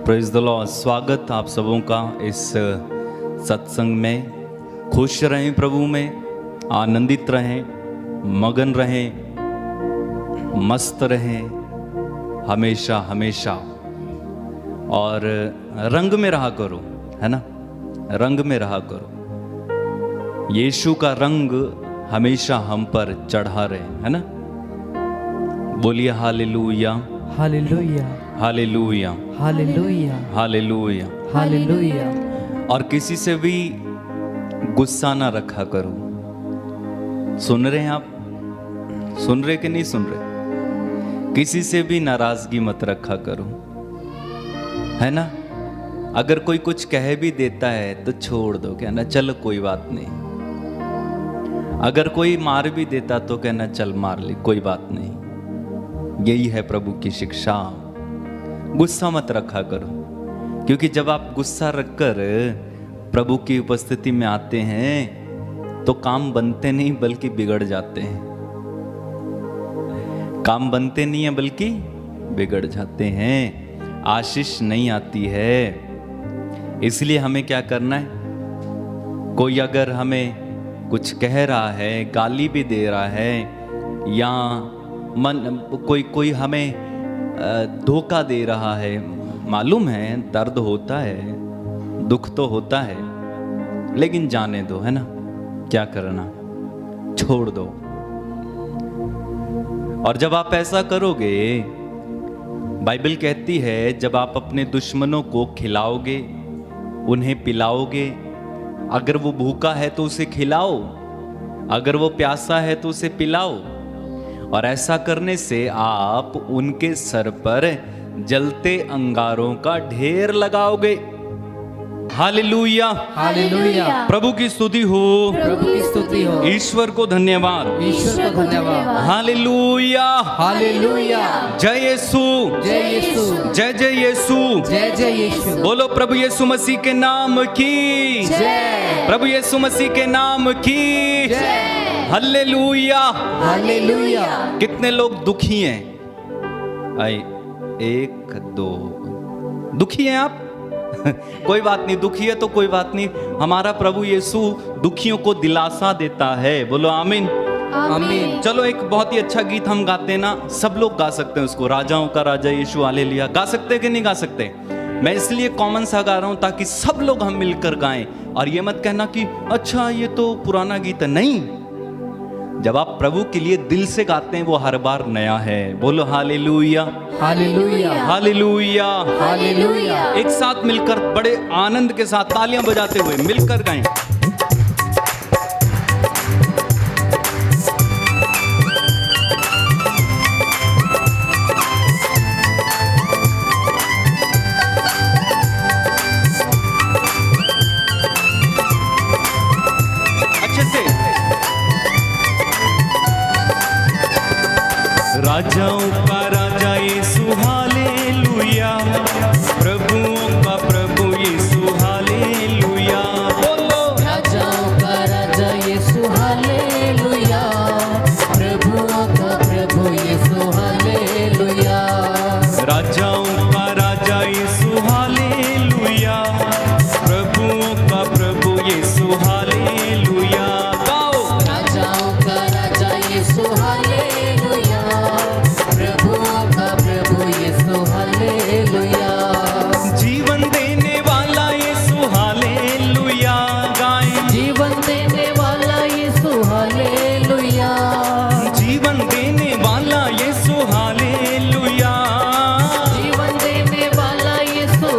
Praise the Lord. स्वागत आप सबों का इस सत्संग में। खुश रहें प्रभु में, आनंदित रहें, मगन रहें, मस्त रहें हमेशा हमेशा, और रंग में रहा करो, है ना, रंग में रहा करो। यीशु का रंग हमेशा हम पर चढ़ा रहे, है ना। बोलिए hallelujah, hallelujah, hallelujah, hallelujah, hallelujah. Hallelujah. और किसी से भी गुस्सा ना रखा करो। सुन रहे हैं आप? सुन रहे कि नहीं सुन रहे? किसी से भी नाराजगी मत रखा करो, है ना। अगर कोई कुछ कह भी देता है तो छोड़ दो, कहना चल कोई बात नहीं। अगर कोई मार भी देता तो कहना चल मार ले, कोई बात नहीं। यही है प्रभु की शिक्षा। गुस्सा मत रखा करो, क्योंकि जब आप गुस्सा रखकर प्रभु की उपस्थिति में आते हैं तो काम बनते नहीं बल्कि बिगड़ जाते हैं। काम बनते नहीं है बल्कि बिगड़ जाते हैं, आशीष नहीं आती है। इसलिए हमें क्या करना है, कोई अगर हमें कुछ कह रहा है, गाली भी दे रहा है, या कोई हमें धोखा दे रहा है, मालूम है दर्द होता है, दुख तो होता है, लेकिन जाने दो, है ना। क्या करना, छोड़ दो। और जब आप ऐसा करोगे, बाइबल कहती है जब आप अपने दुश्मनों को खिलाओगे, उन्हें पिलाओगे, अगर वो भूखा है तो उसे खिलाओ, अगर वो प्यासा है तो उसे पिलाओ, और ऐसा करने से आप उनके सर पर जलते अंगारों का ढेर लगाओगे। Hallelujah, hallelujah. प्रभु की स्तुति हो, प्रभु की स्तुति हो, ईश्वर को धन्यवाद, ईश्वर को धन्यवाद। Hallelujah, hallelujah. जय यीशु, जय यीशु, जय जय यीशु, जय जय यीशु। बोलो प्रभु यीशु मसीह के नाम की जय, प्रभु यीशु मसीह के नाम की जय। Hallelujah, hallelujah. कितने लोग दुखी हैं? आए, एक दो, दुखी हैं आप? कोई बात नहीं, दुखी है तो कोई बात नहीं, हमारा प्रभु यीशु दुखियों को दिलासा देता है। बोलो आमीन, आमीन। चलो एक बहुत ही अच्छा गीत हम गाते हैं ना, सब लोग गा सकते हैं उसको, राजाओं का राजा यीशु हालेलुया। गा सकते हैं कि नहीं गा सकते? मैं इसलिए कॉमन सा गा रहा हूं ताकि सब लोग हम मिलकर गाएं। और ये मत कहना कि अच्छा ये तो पुराना गीत है, नहीं। जब आप प्रभु के लिए दिल से गाते हैं वो हर बार नया है। बोलो हालेलुया, हालेलुया, हालेलुया, हालेलुया। एक साथ मिलकर बड़े आनंद के साथ तालियां बजाते हुए मिलकर गाएं। अच्छे से। राजाओं का राजा यीशु हालेलुया, प्रभुओं का प्रभु यीशु हालेलुया। बोलो राजाओं का राजा यीशु हालेलुया, प्रभुओं का प्रभु यीशु हालेलुया। राजाओं का राजा यीशु हालेलुया, प्रभुओं का प्रभु यीशु हालेलुया। गाओ राजाओं का राजा यीशु हालेलुया, प्रभुओं का प्रभु यीशु हालेलुया। जीवन देने वाला यीशु हालेलुया, गाएं जीवन देने वाला यीशु हालेलुया, जीवन देने वाला यीशु हालेलुया, जीवन देने वाला यीशु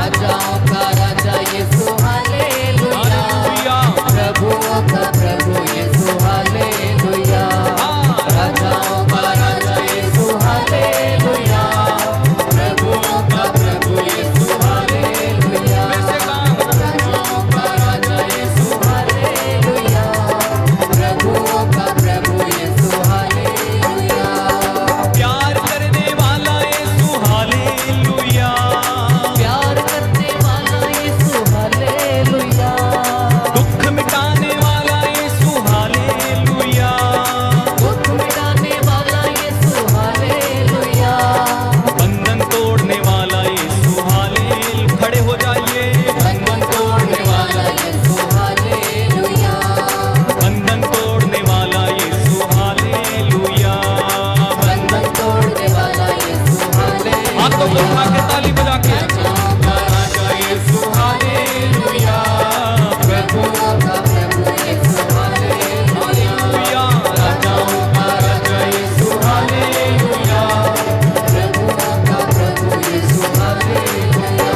राजाओं का राजा यीशु हालेलुया प्रभुओं का प्रभु यीशु हालेलुया राजाओं का राजा यीशु हालेलुया प्रभुओं का प्रभु यीशु हालेलुया राजाओं का राजा यीशु हालेलुया प्रभुओं का प्रभु यीशु हालेलुया प्यार करने वाला यीशु हालेलुया प्यार करने वाला यीशु हालेलुया दुख मिटाने वाला यीशु हालेलुया दुख मिटाने वाला यीशु हालेलुया बंधन तोड़ने वाला यीशु हालेल खड़े हो जाइए बंधन तोड़ने वाला यीशु हालेलुया बंधन तोड़ने वाला यीशु हालेलुया बंधन तोड़ने वाला यीशु हालेलुया हाथों को उठा के ताली बजा के राजाओं का राजा यीशु हालेलुया प्रभुओं का प्रभु यीशु हालेलुया राजाओं का राजा यीशु हालेलुया प्रभुओं का प्रभु यीशु हालेलुया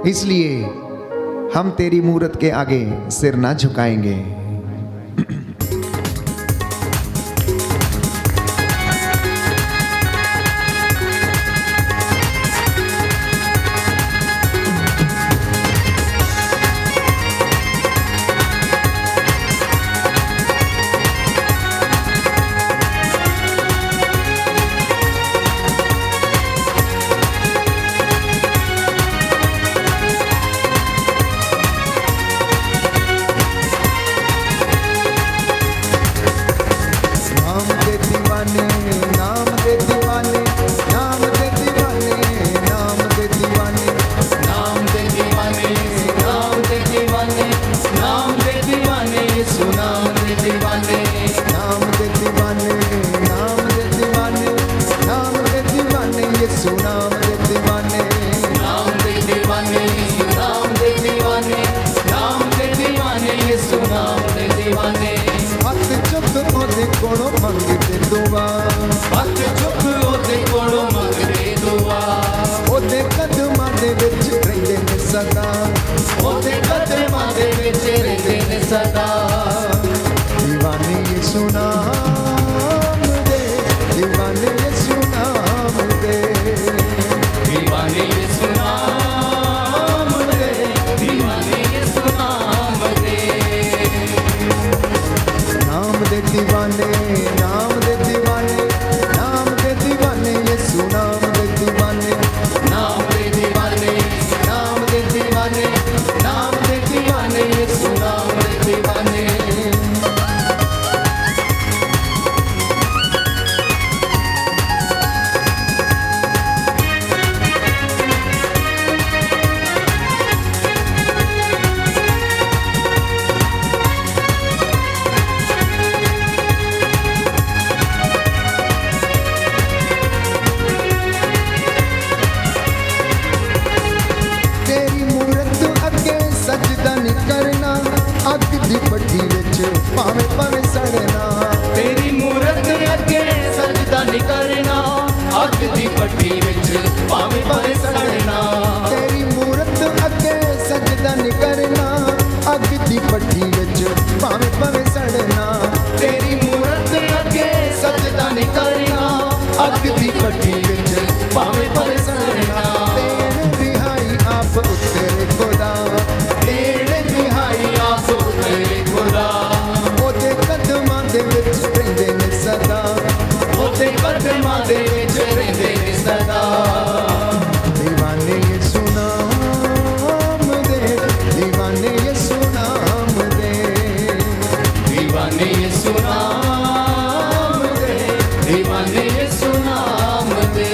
इसलिए हम तेरी मूरत के आगे सिर ना झुकाएंगे। दीवाने यीशु नाम दे, दीवाने यीशु नाम दे, दीवाने यीशु नाम दे, दीवाने यीशु नाम दे। नाम दे दीवाने, नाम दे दीवाने, नाम दे दीवाने यीशु नाम दे दीवाने, नाम दे दीवाने, नाम दे दीवाने, नाम दे दीवाने यीशु नाम दे दीवाने। तेरी मूरत अगे सजदा नहीं करना, अग दी भट्ठी विच भावें भावें सड़ना। तेरी मूरत अगे सजदा नहीं करना, अग दी भट्ठी विच भावें भावें सड़ना। तेरी मूरत अगे सजदा नहीं करना, अग दी भट्ठी विच भावें भावें सड़ना। तेरी मूरत अगे सजदा नहीं करना, अग दी भट्ठी विच भावें भावें सड़ना। तेरे रिहाई आप उत्तरे खुदा, तेरे रिहाई आप तेरे खुदा, ओदे कदमां दे विच रहिंदे ने सदा, ओदे कदमां दे विच रहिंदे ने सदा। दीवाने यीशु नाम दे, दीवाने यीशु नाम दे, दीवाने यीशु नाम दे, दीवाने यीशु नाम दे।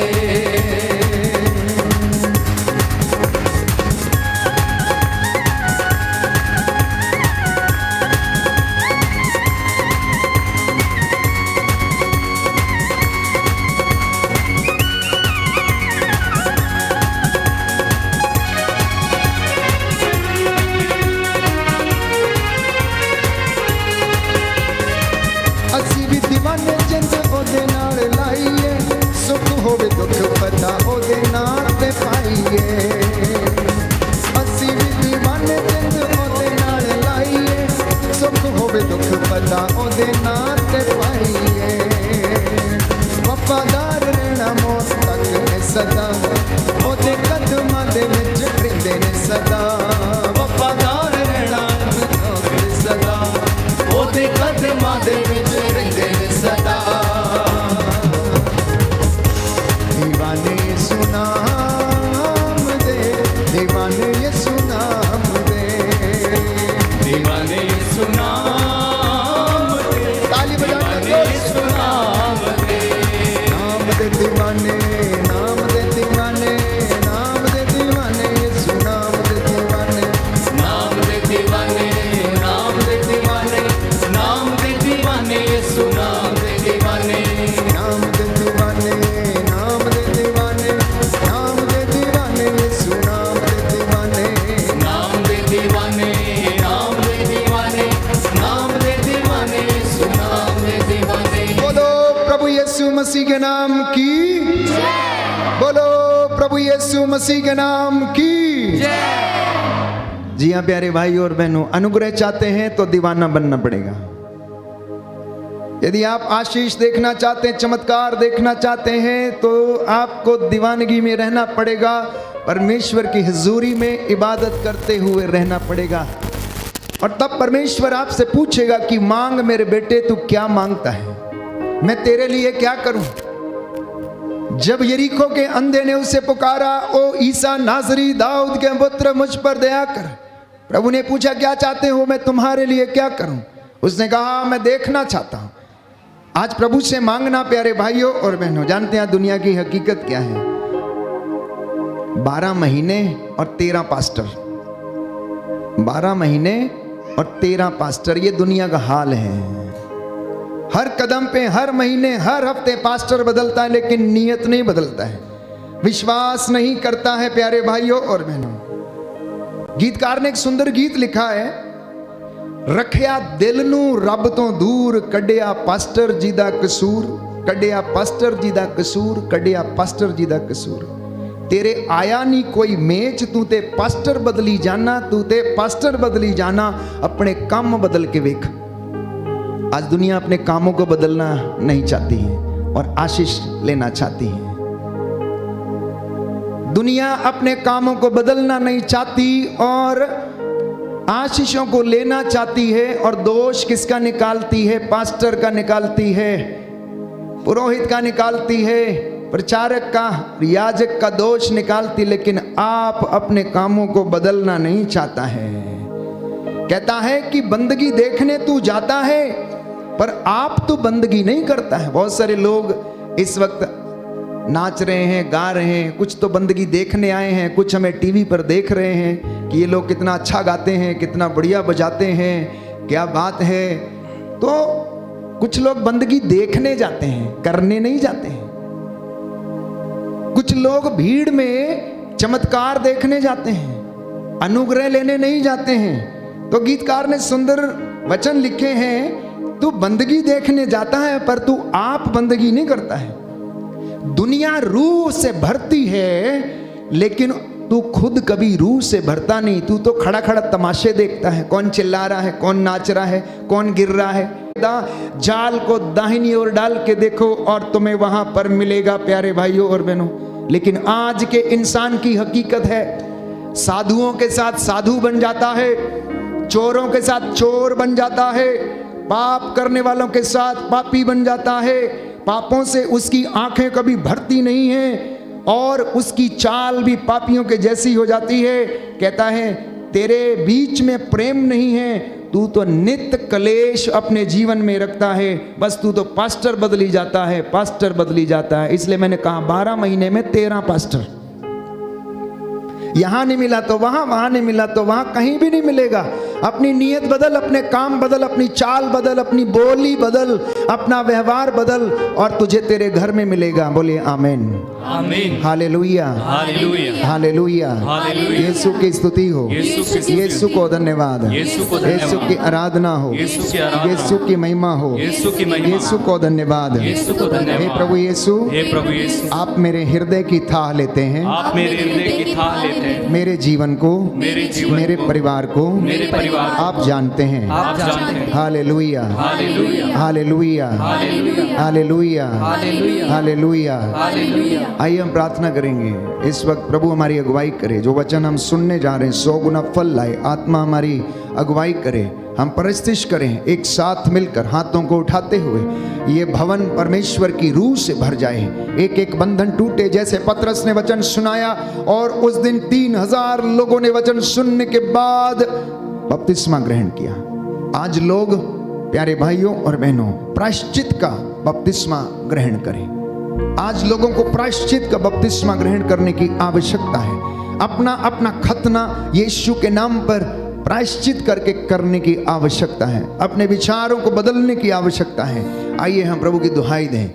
ਅਸੀਂ ਵੀ दीवाने जिंद ओदे नाल लाइए, सुख होवे दुख पता ओदे नाल ते पाइए। ਅਸੀਂ ਵੀ दीवाने जिंद ओदे नाल लाइए, सुख होवे दुख पता ओदे नाल ते पाइए। वफादार रहना मौत तक है सदा, ओदे कदमां दे विच रहिंदे ने सदा। वफादार रहना सदा, ओदे कदमां दे विच रहिंदे ने सदा। दीवाने यीशु नाम दे, दीवाने यीशु नाम दे, दीवाने यीशु नाम दे, ताली बजा के दीवाने यीशु नाम दे। नाम दे दीवाने, नाम दे दीवाने, नाम दे दीवाने यीशु नाम दे दीवाने, नाम दे दीवाने, नाम दे दीवाने, नाम दे दीवाने यीशु नाम दे दीवाने। नाम दे दीवाने, नाम दे दीवाने, नाम दे दीवाने यीशु नाम दे दीवाने। नाम दे दीवाने, नाम दे दीवाने, नाम दे दीवाने यीशु नाम दे दीवाने। बोलो प्रभु यीशु मसीह के नाम की जय, बोलो प्रभु यीशु मसीह के नाम की जय। जी हाँ प्यारे भाई और बहनों, अनुग्रह चाहते हैं तो दीवाना बनना पड़ेगा। यदि आप आशीष देखना चाहते हैं, चमत्कार देखना चाहते हैं, तो आपको दीवानगी में रहना पड़ेगा, परमेश्वर की हुजूरी में इबादत करते हुए रहना पड़ेगा। और तब परमेश्वर आपसे पूछेगा कि मांग मेरे बेटे, तू क्या मांगता है, मैं तेरे लिए क्या करूं। जब यरीको के अंधे ने उसे पुकारा, ओ ईसा नाजरी दाऊद के पुत्र मुझ पर दया कर, प्रभु ने पूछा क्या चाहते हो, मैं तुम्हारे लिए क्या करूं। उसने कहा मैं देखना चाहता हूं। आज प्रभु से मांगना प्यारे भाइयों और बहनों, जानते हैं दुनिया की हकीकत क्या है? 12 महीने और 13 पास्टर, 12 महीने और 13 पास्टर, ये दुनिया का हाल है। हर कदम पे, हर महीने, हर हफ्ते पास्टर बदलता है, लेकिन नियत नहीं बदलता है, विश्वास नहीं करता है प्यारे भाइयों और बहनों। गीतकार ने एक सुंदर गीत लिखा है, रखिया दिल नू रब तो दूर, कढ़िया पास्टर जी दा कसूर, कढ़िया पास्टर जी दा कसूर, कढ़िया पास्टर जी दा कसूर। तेरे आया नहीं कोई मेच, तू ते पास्टर बदली जाना, तू ते पास्टर बदली जाना, अपने काम बदल के वेख। आज दुनिया अपने कामों को बदलना नहीं चाहती है और आशीष लेना चाहती है। दुनिया अपने कामों को बदलना नहीं चाहती और आशीषों को लेना चाहती है। और दोष किसका निकालती है? पास्टर का निकालती है, पुरोहित का निकालती है, प्रचारक का, याजक का दोष निकालती। लेकिन आप अपने कामों को बदलना नहीं चाहता है। कहता है कि बंदगी देखने तू जाता है, पर आप तो बंदगी नहीं करता है। बहुत सारे लोग इस वक्त नाच रहे हैं, गा रहे हैं, कुछ तो बंदगी देखने आए हैं, कुछ हमें टीवी पर देख रहे हैं कि ये लोग कितना अच्छा गाते हैं, कितना बढ़िया बजाते हैं, क्या बात है। तो कुछ लोग बंदगी देखने जाते हैं, करने नहीं जाते हैं। कुछ लोग भीड़ में चमत्कार देखने जाते हैं, अनुग्रह लेने नहीं जाते हैं। तो गीतकार ने सुंदर वचन लिखे हैं, तू बंदगी देखने जाता है पर तू आप बंदगी नहीं करता है। दुनिया रूह से भरती है, लेकिन तू खुद कभी रूह से भरता नहीं। तू तो खड़ा खड़ा तमाशे देखता है, कौन चिल्ला रहा है, कौन नाच रहा है, कौन गिर रहा है। जाल को दाहिनी ओर डाल के देखो और तुम्हें वहां पर मिलेगा प्यारे भाइयों और बहनों। लेकिन आज के इंसान की हकीकत है, साधुओं के साथ साधु बन जाता है, चोरों के साथ चोर बन जाता है, पाप करने वालों के साथ पापी बन जाता है। पापों से उसकी आंखें कभी भरती नहीं हैं और उसकी चाल भी पापियों के जैसी हो जाती है। कहता है तेरे बीच में प्रेम नहीं है, तू तो नित्य कलेश अपने जीवन में रखता है। बस तू तो पास्टर बदली जाता है, पास्टर बदली जाता है। इसलिए मैंने कहा 12 महीने में 13 पास्टर, यहां नहीं मिला तो वहां, वहां नहीं मिला तो वहां, कहीं भी नहीं मिलेगा। अपनी नीयत बदल, अपने काम बदल, अपनी चाल बदल, अपनी बोली बदल, अपना व्यवहार बदल और तुझे तेरे घर में मिलेगा। बोलिए आमीन, आमीन, hallelujah, hallelujah, hallelujah. Hallelujah. Yeshu की स्तुति हो, यीशु को धन्यवाद, यीशु की आराधना हो, यीशु की महिमा हो, यीशु को धन्यवाद। हे प्रभु यीशु, आप मेरे हृदय की थाह लेते हैं, आप मेरे हृदय की थाह लेते हैं, मेरे जीवन को, मेरे परिवार को आप जानते हैं। Hallelujah, hallelujah, hallelujah, hallelujah. आइए हम प्रार्थना करेंगे। इस वक्त प्रभु हमारी अगुवाई करे, जो वचन हम सुनने जा रहे हैं 100 गुना फल लाए। आत्मा हमारी अगुवाई करे, हम परस्तिश करें एक साथ मिलकर, हाथों को उठाते हुए ये भवन परमेश्वर की रूह से भर जाए। एक एक बंधन टूटे, जैसे पतरस ने वचन सुनाया और उस दिन 3000 लोगों ने वचन सुनने के बाद बपतिस्मा ग्रहण किया। आज लोग प्यारे भाइयों और बहनों प्रायश्चित का बपतिस्मा ग्रहण करें। आज लोगों को प्रायश्चित का बपतिस्मा ग्रहण करने की आवश्यकता है। अपना अपना खतना यीशु के नाम पर प्रायश्चित करके करने की आवश्यकता है। अपने विचारों को बदलने की आवश्यकता है। आइए हम प्रभु की दुहाई दें।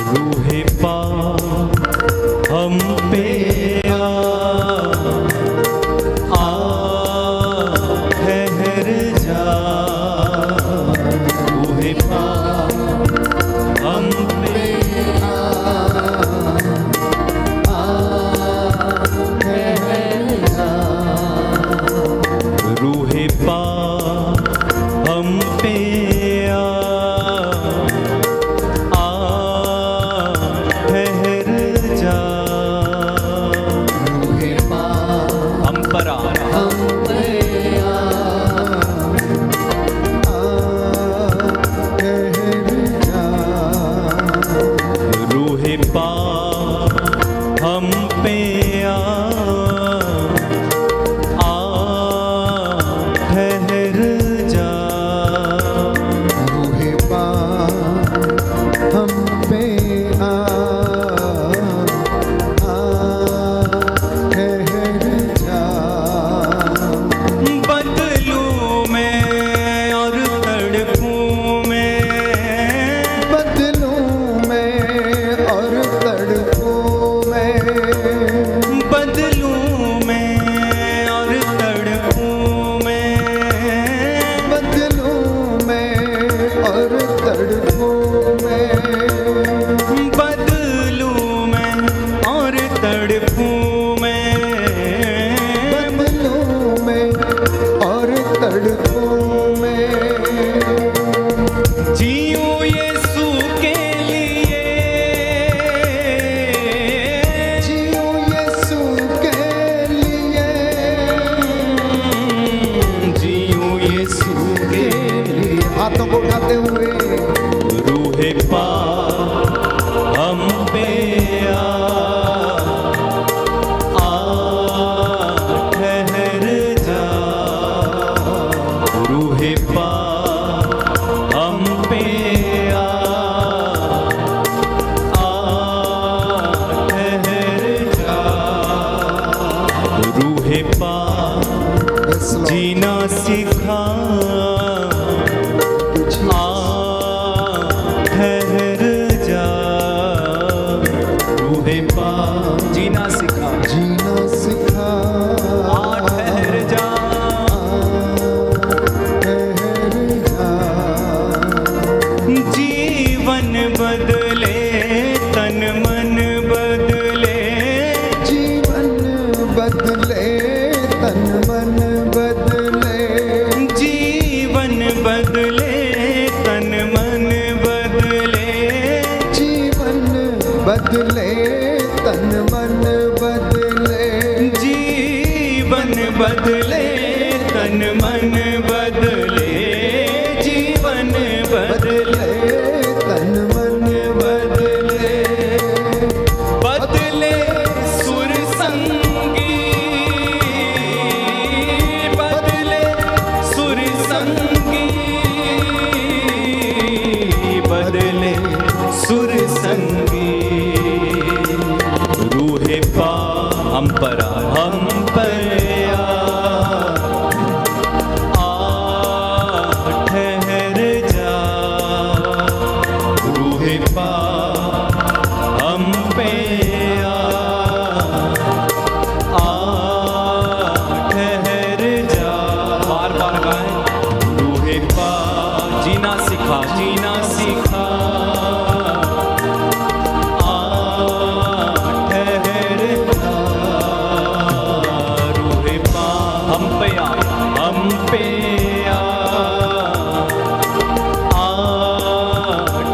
रूहे पाक हम पे आ, रूहे पाक Yes, Lord. जीना सिखा आ ठहर जा रूहे पाक जीना सिखा जीना सिखा आ ठहर जा ठहर जा। जीवन बदले तन मन बदले जीवन बदले तन मन बदले जीवन बदले तन मन बदले जीवन बदले तन मन बदले जीवन बदले तन मन बदले जीवन बदले तन मन बदले बदले सुर संगी बदले सुर संगी बदले सुर संगी रूहे पा हम पर आ ठहर जा रूहे पा हम पे आ ठहर जा बार बार गाए रूहे पा जीना सिखा जीना सिखा आ ठहर जा रूहे पा हम पे आ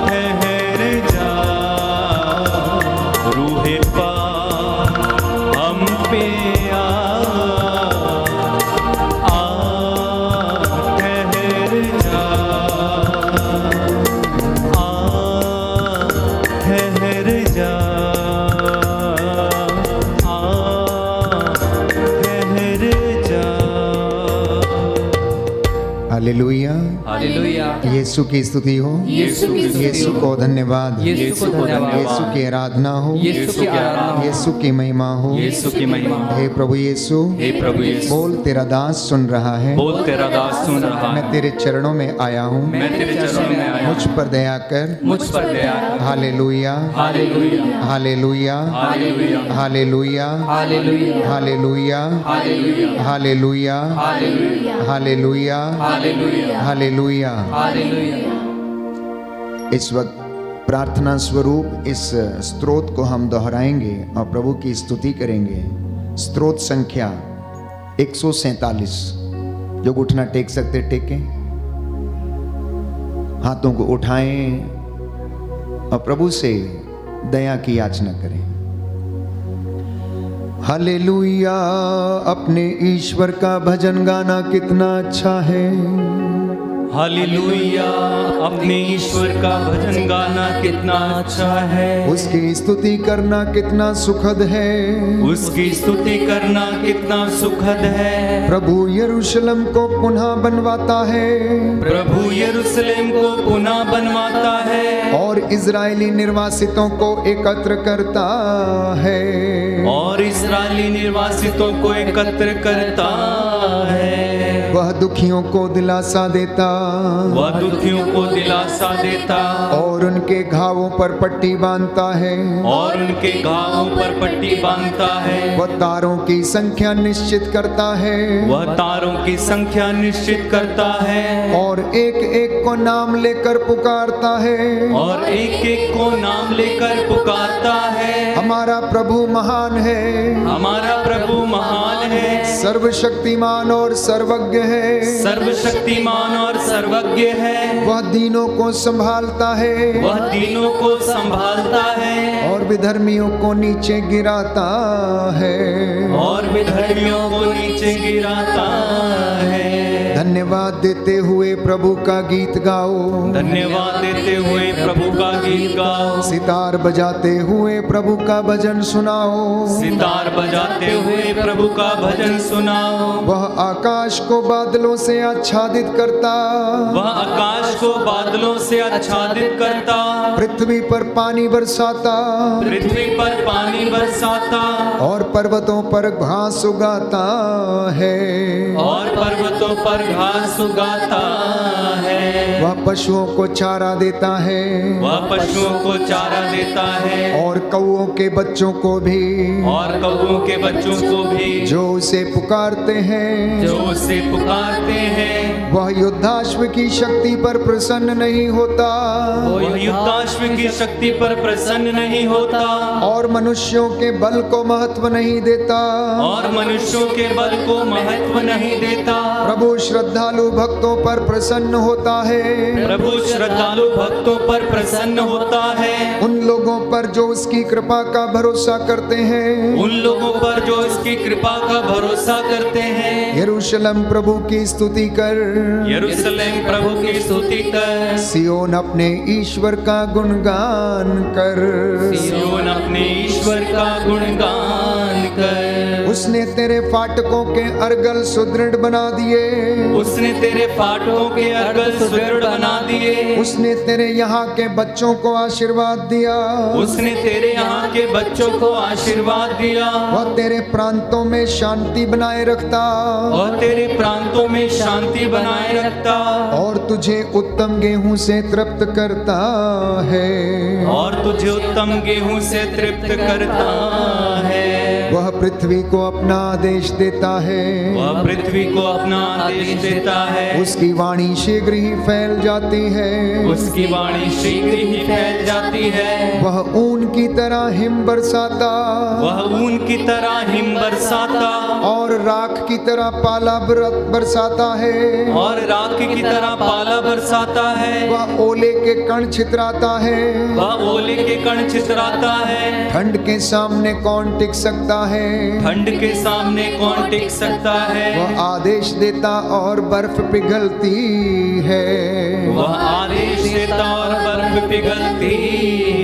ठहर जा रूहे पा हम पे आ ठहर जा ठहर जा ठहर जा हालेलुया। हालेलुया। यीशु की स्तुति हो, यीशु की स्तुति यीशु हो। को धन्यवाद, यीशु को धन्यवाद। यीशु की आराधना हो, यीशु की आराधना हो। यीशु की महिमा हो। यीशु की महिमा हो। हे प्रभु यीशु, हे प्रभु यीशु बोल तेरा दास सुन रहा है, बोल तेरा दास सुन रहा मैं है तेरे चरणों में आया हूँ, मैं तेरे चरणों में आया मुझ पर दया कर। मुझ पर दया कर। Hallelujah, hallelujah hallelujah, hallelujah hallelujah, hallelujah. Hallelujah, hallelujah hallelujah, hallelujah. Hallelujah, hallelujah. Hallelujah. Hallelujah. इस वक्त प्रार्थना स्वरूप इस स्तोत्र को हम दोहराएंगे और प्रभु की स्तुति करेंगे। स्तोत्र संख्या 147। जो उठना टेक सकते टेकें, हाथों को उठाएं और प्रभु से दया की याचना करें। हालेलुया। अपने ईश्वर का भजन गाना कितना अच्छा है। हालेलुया अपने ईश्वर का भजन गाना कितना अच्छा है। उसकी स्तुति करना कितना सुखद है। उसकी स्तुति करना कितना सुखद है। प्रभु यरूशलेम को पुनः बनवाता है प्रभु यरूशलेम को पुनः बनवाता है और इजरायली निर्वासितों को एकत्र करता है। और इस्राएली निर्वासितों को एकत्र करता है। वह दुखियों को दिलासा देता, वह दुखियों को दिलासा देता और उनके घावों पर पट्टी बांधता है। और उनके घावों पर पट्टी बांधता है। वह तारों की संख्या निश्चित करता है वह तारों की संख्या निश्चित करता है और एक एक को नाम लेकर पुकारता है। और एक एक को नाम लेकर पुकारता है। हमारा प्रभु महान है, हमारा प्रभु महान है, सर्वशक्तिमान और सर्वज्ञ है। सर्वशक्तिमान और सर्वज्ञ है। वह दीनों को संभालता है वह दीनों को संभालता है और विधर्मियों को नीचे गिराता है। और विधर्मियों को नीचे गिराता है। धन्यवाद देते हुए प्रभु का गीत गाओ, धन्यवाद देते हुए प्रभु का गीत गाओ, सितार बजाते हुए प्रभु का भजन सुनाओ, सितार बजाते हुए प्रभु का भजन सुनाओ। वह आकाश को बादलों से आच्छादित करता, वह आकाश को बादलों से आच्छादित करता, पृथ्वी पर पानी बरसाता, पृथ्वी पर पानी बरसाता, और पर्वतों पर घास उगाता है, और पर्वतों पर घास उगाता है। वह पशुओं को चारा देता है, वह पशुओं को चारा देता है, और कौओं के बच्चों को भी, और कौओं के बच्चों को भी, जो उसे पुकारते हैं। जो उसे पुकारते हैं। वह युद्धाश्व की शक्ति पर प्रसन्न नहीं होता, वह युद्धाश्व की शक्ति पर प्रसन्न नहीं होता, और मनुष्यों के बल को महत्व नहीं देता, और मनुष्यों के बल को महत्व नहीं देता। प्रभु श्रद्धालु भक्तों पर प्रसन्न होता है, प्रभु श्रद्धालु भक्तों पर प्रसन्न होता है। उन लोगों पर जो उसकी कृपा का भरोसा करते हैं, उन लोगों पर जो इसकी कृपा का भरोसा करते हैं। यरूशलेम प्रभु की स्तुति कर, यरूशलेम प्रभु की स्तुति कर, सियोन अपने ईश्वर का गुणगान कर, सियोन अपने ईश्वर का गुणगान कर। उसने तेरे फाटकों के अर्गल सुदृढ़ बना दिए, उसने तेरे फाटकों के अर्गल सुदृढ़ बना दिए। उसने तेरे यहाँ के बच्चों को आशीर्वाद दिया, उसने तेरे यहाँ के बच्चों को आशीर्वाद दिया। वह तेरे प्रांतों में शांति बनाए रखता, और तेरे प्रांतों में शांति बनाए रखता, और तुझे उत्तम गेहूं से तृप्त करता है, और तुझे उत्तम गेहूं से तृप्त करता है। वह पृथ्वी को अपना आदेश देता है, वह पृथ्वी को अपना आदेश देता है। उसकी वाणी शीघ्र ही फैल जाती है, उसकी वाणी शीघ्र ही फैल जाती है। वह ऊन की तरह हिम बरसाता, वह ऊन की तरह हिम बरसाता, और राख की तरह पाला बरसाता है, और राख की तरह पाला बरसाता है। वह ओले के कण छितराता है, वह ओले के कण छितराता है। ठंड के सामने कौन टिक सकता है, ठंड के सामने कौन टिक सकता है। वह आदेश देता और बर्फ पिघलती है, वह आदेश देता और बर्फ पिघलती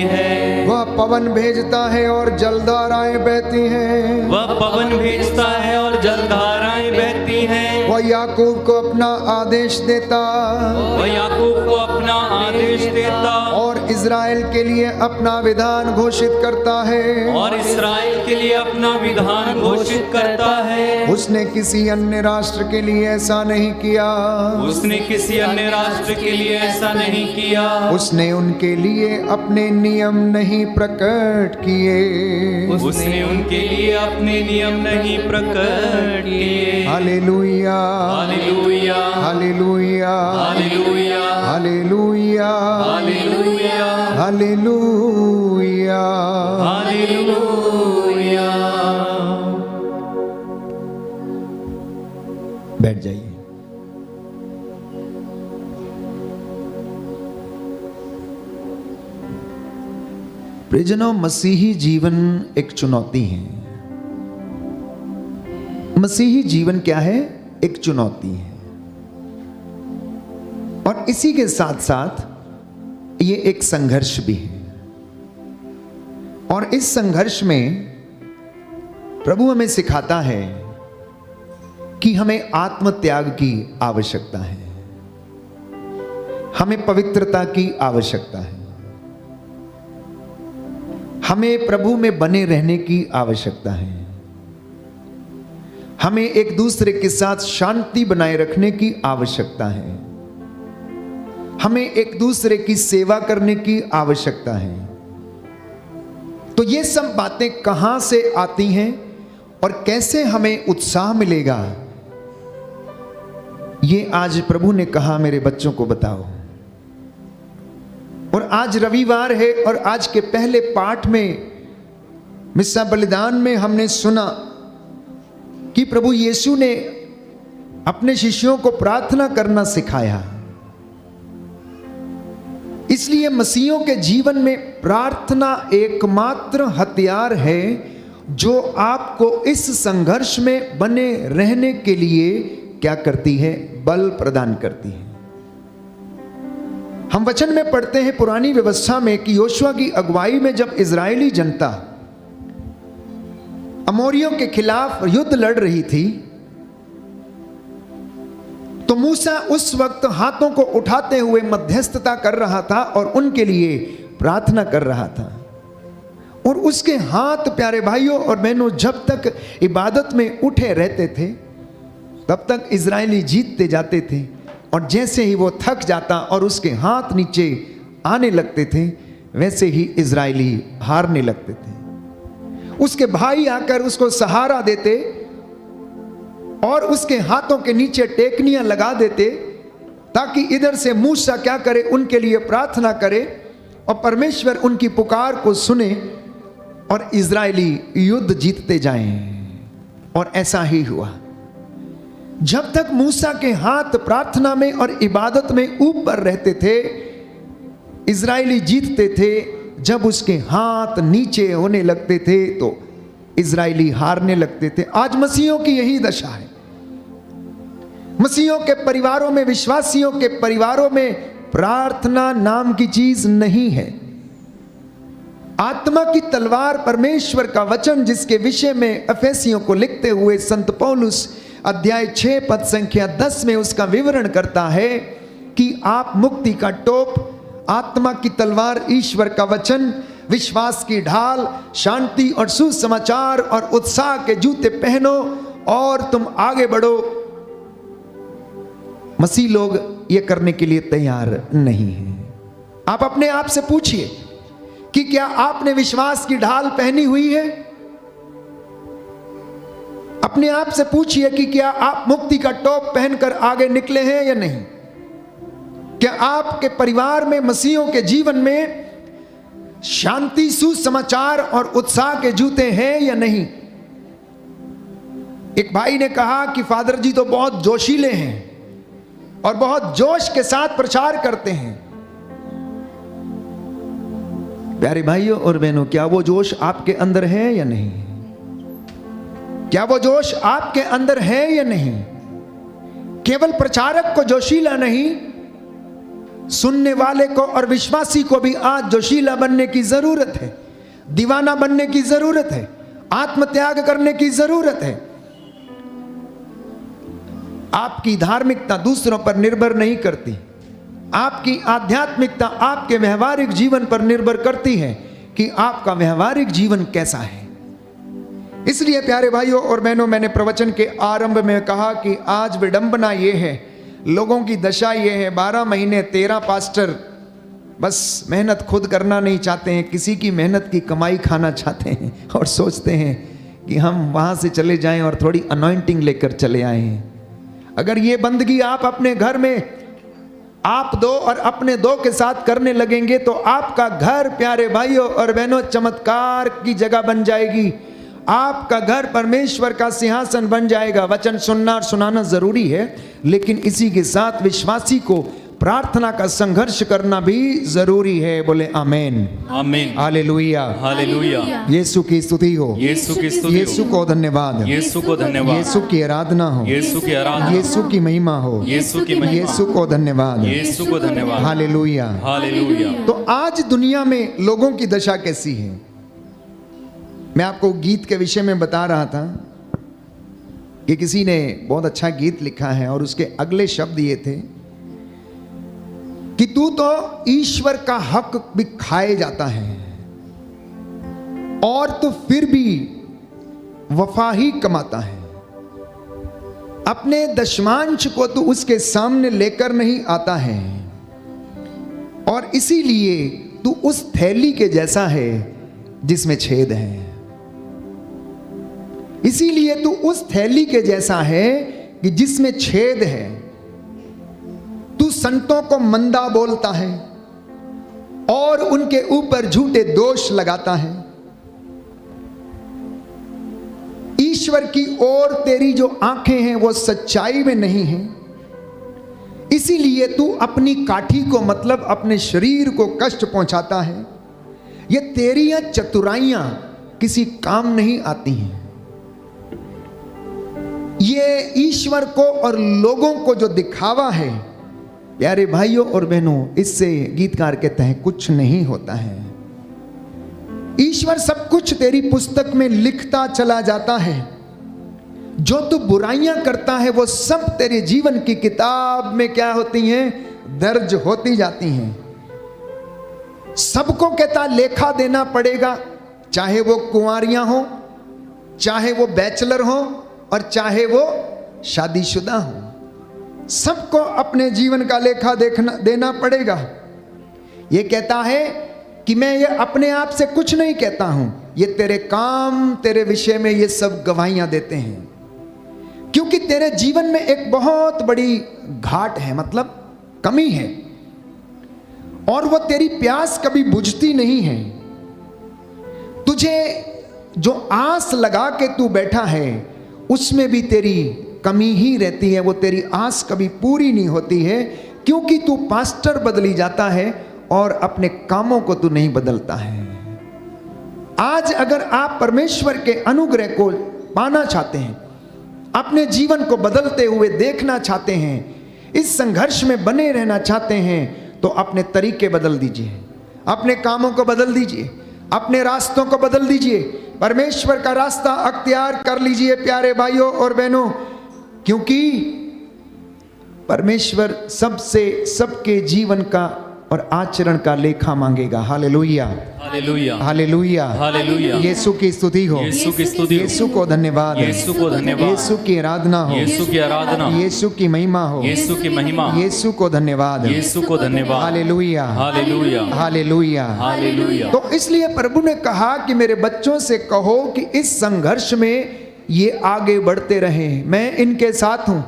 है। वह पवन भेजता है और जलधाराएं बहती हैं, वह पवन भेजता है और जलधाराएं बहती हैं। वह याकूब को अपना आदेश देता, वह याकूब को अपना आदेश देता, और इज़राइल के लिए अपना विधान घोषित करता है, और इस्राएल के लिए अपना विधान घोषित करता है। उसने किसी अन्य राष्ट्र के लिए ऐसा नहीं किया, उसने किसी अन्य राष्ट्र के लिए ऐसा नहीं किया। उसने उनके लिए अपने नियम नहीं प्रकट किए, उसने उनके लिए अपने नियम नहीं प्रकट किए। Hallelujah, hallelujah, hallelujah, hallelujah, hallelujah, hallelujah, hallelujah. Hallelujah. बैठ जाइए। प्रियजनों, मसीही जीवन एक चुनौती है। मसीही जीवन क्या है? एक चुनौती है, और इसी के साथ साथ ये एक संघर्ष भी है। और इस संघर्ष में प्रभु हमें सिखाता है कि हमें आत्मत्याग की आवश्यकता है, हमें पवित्रता की आवश्यकता है, हमें प्रभु में बने रहने की आवश्यकता है, हमें एक दूसरे के साथ शांति बनाए रखने की आवश्यकता है, हमें एक दूसरे की सेवा करने की आवश्यकता है। तो ये सब बातें कहां से आती हैं और कैसे हमें उत्साह मिलेगा, ये आज प्रभु ने कहा मेरे बच्चों को बताओ। और आज रविवार है, और आज के पहले पाठ में मिस्सा बलिदान में हमने सुना कि प्रभु यीशु ने अपने शिष्यों को प्रार्थना करना सिखाया। इसलिए मसीहियों के जीवन में प्रार्थना एकमात्र हथियार है जो आपको इस संघर्ष में बने रहने के लिए क्या करती है? बल प्रदान करती है। हम वचन में पढ़ते हैं पुरानी व्यवस्था में कि योशुआ की अगुवाई में जब इजरायली जनता अमोरियों के खिलाफ युद्ध लड़ रही थी, तो मूसा उस वक्त हाथों को उठाते हुए मध्यस्थता कर रहा था और उनके लिए प्रार्थना कर रहा था। और उसके हाथ, प्यारे भाइयों और बहनों, जब तक इबादत में उठे रहते थे तब तक इजरायली जीतते जाते थे, और जैसे ही वो थक जाता और उसके हाथ नीचे आने लगते थे, वैसे ही इजरायली हारने लगते थे। उसके भाई आकर उसको सहारा देते और उसके हाथों के नीचे टेकनियां लगा देते, ताकि इधर से मूसा क्या करे? उनके लिए प्रार्थना करे और परमेश्वर उनकी पुकार को सुने और इजरायली युद्ध जीतते जाएं। और ऐसा ही हुआ। जब तक मूसा के हाथ प्रार्थना में और इबादत में ऊपर रहते थे, इजरायली जीतते थे। जब उसके हाथ नीचे होने लगते थे तो इजरायली हारने लगते थे। आज मसीहों की यही दशा है। मसीहों के परिवारों में, विश्वासियों के परिवारों में प्रार्थना नाम की चीज नहीं है। आत्मा की तलवार परमेश्वर का वचन, जिसके विषय में एफेसियों को लिखते हुए संत पौलुस अध्याय 6 पद संख्या 10 में उसका विवरण करता है कि आप मुक्ति का टोप, आत्मा की तलवार, ईश्वर का वचन, विश्वास की ढाल, शांति और सुसमाचार और उत्साह के जूते पहनो और तुम आगे बढ़ो। मसीह लोग ये करने के लिए तैयार नहीं हैं। आप अपने आप से पूछिए कि क्या आपने विश्वास की ढाल पहनी हुई है? अपने आप से पूछिए कि क्या आप मुक्ति का टोप पहनकर आगे निकले हैं या नहीं? क्या आपके परिवार में, मसीहों के जीवन में शांति, सुसमाचार और उत्साह के जूते हैं या नहीं? एक भाई ने कहा कि फादर जी तो बहुत जोशीले हैं और बहुत जोश के साथ प्रचार करते हैं। प्यारे भाइयों और बहनों, क्या वो जोश आपके अंदर है या नहीं? क्या वो जोश आपके अंदर है या नहीं? केवल प्रचारक को जोशीला नहीं, सुनने वाले को और विश्वासी को भी आज जोशीला बनने की जरूरत है, दीवाना बनने की जरूरत है, आत्मत्याग करने की जरूरत है। आपकी धार्मिकता दूसरों पर निर्भर नहीं करती। आपकी आध्यात्मिकता आपके व्यवहारिक जीवन पर निर्भर करती है कि आपका व्यवहारिक जीवन कैसा है। इसलिए प्यारे भाइयों और बहनों, मैंने प्रवचन के आरंभ में कहा कि आज विडंबना ये है, लोगों की दशा ये है, 12 महीने 13 पास्टर बस मेहनत खुद करना नहीं चाहते हैं, किसी की मेहनत की कमाई खाना चाहते हैं और सोचते हैं कि हम वहाँ से चले जाएं और थोड़ी अनॉइंटिंग लेकर चले आए हैं। अगर ये बंदगी आप अपने घर में आप दो और अपने दो के साथ करने लगेंगे तो आपका घर, प्यारे भाइयों और बहनों, चमत्कार की जगह बन जाएगी। आपका घर परमेश्वर का सिंहासन बन जाएगा। वचन सुनना और सुनाना जरूरी है, लेकिन इसी के साथ विश्वासी को प्रार्थना का संघर्ष करना भी जरूरी है। बोले आमेन, आमीन, हालेलुया, हालेलुया। यीशु की स्तुति हो, यीशु की स्तुति हो, यीशु को धन्यवाद, यीशु को धन्यवाद, यीशु की आराधना हो, यीशु की आराधना, यीशु की महिमा हो, यीशु की महिमा, यीशु को धन्यवाद, यीशु को धन्यवाद, हालेलुया, हालेलुया। तो आज दुनिया में लोगों की दशा कैसी है? मैं आपको गीत के विषय में बता रहा था कि किसी ने बहुत अच्छा गीत लिखा है और उसके अगले शब्द ये थे कि तू तो ईश्वर का हक भी खाए जाता है और तो फिर भी वफा ही कमाता है। अपने दशमांश को तू उसके सामने लेकर नहीं आता है और इसीलिए तू उस थैली के जैसा है जिसमें छेद है। इसीलिए तू उस थैली के जैसा है कि जिसमें छेद है। तू संतों को मंदा बोलता है और उनके ऊपर झूठे दोष लगाता है। ईश्वर की ओर तेरी जो आंखें हैं वो सच्चाई में नहीं हैं। इसीलिए तू अपनी काठी को, मतलब अपने शरीर को कष्ट पहुंचाता है। ये तेरी चतुराइयां किसी काम नहीं आती हैं। ये ईश्वर को और लोगों को जो दिखावा है, प्यारे भाइयों और बहनों, इससे गीतकार कहते हैं कुछ नहीं होता है। ईश्वर सब कुछ तेरी पुस्तक में लिखता चला जाता है। जो तू बुराइयां करता है वो सब तेरे जीवन की किताब में क्या होती हैं? दर्ज होती जाती हैं। सबको कहता लेखा देना पड़ेगा, चाहे वो कुंवारियां हो, चाहे वो बैचलर हो और चाहे वो शादीशुदा हो। सबको अपने जीवन का लेखा देना पड़ेगा। ये कहता है कि मैं ये अपने आप से कुछ नहीं कहता हूं, ये तेरे काम, तेरे विषय में ये सब गवाहियां देते हैं। क्योंकि तेरे जीवन में एक बहुत बड़ी घाट है, मतलब कमी है, और वो तेरी प्यास कभी बुझती नहीं है। तुझे जो आस लगा के तू बैठा है उसमें भी तेरी कमी ही रहती है, वो तेरी आस कभी पूरी नहीं होती है, क्योंकि तू पास्टर बदली जाता है और अपने कामों को तू नहीं बदलता है। आज अगर आप परमेश्वर के अनुग्रह को पाना चाहते हैं, अपने जीवन को बदलते हुए देखना चाहते हैं, इस संघर्ष में बने रहना चाहते हैं, तो अपने तरीके बदल दीजिए, अपने कामों को बदल दीजिए, अपने रास्तों को बदल दीजिए, परमेश्वर का रास्ता अख्तियार कर लीजिए प्यारे भाइयों और बहनों। क्योंकि परमेश्वर सबसे सबके जीवन का और आचरण का लेखा मांगेगा। Hallelujah, hallelujah, hallelujah, hallelujah. Yeshu की स्तुति हो, यीशु की स्तुति हो, यीशु को धन्यवाद, यीशु को धन्यवाद, यीशु की आराधना हो, यीशु की आराधना, यीशु की महिमा हो, यीशु की महिमा, यीशु को धन्यवाद, यीशु को धन्यवाद। Hallelujah, hallelujah, hallelujah, hallelujah. तो इसलिए प्रभु ने कहा कि मेरे बच्चों से कहो कि इस संघर्ष में ये आगे बढ़ते रहें, मैं इनके साथ हूं।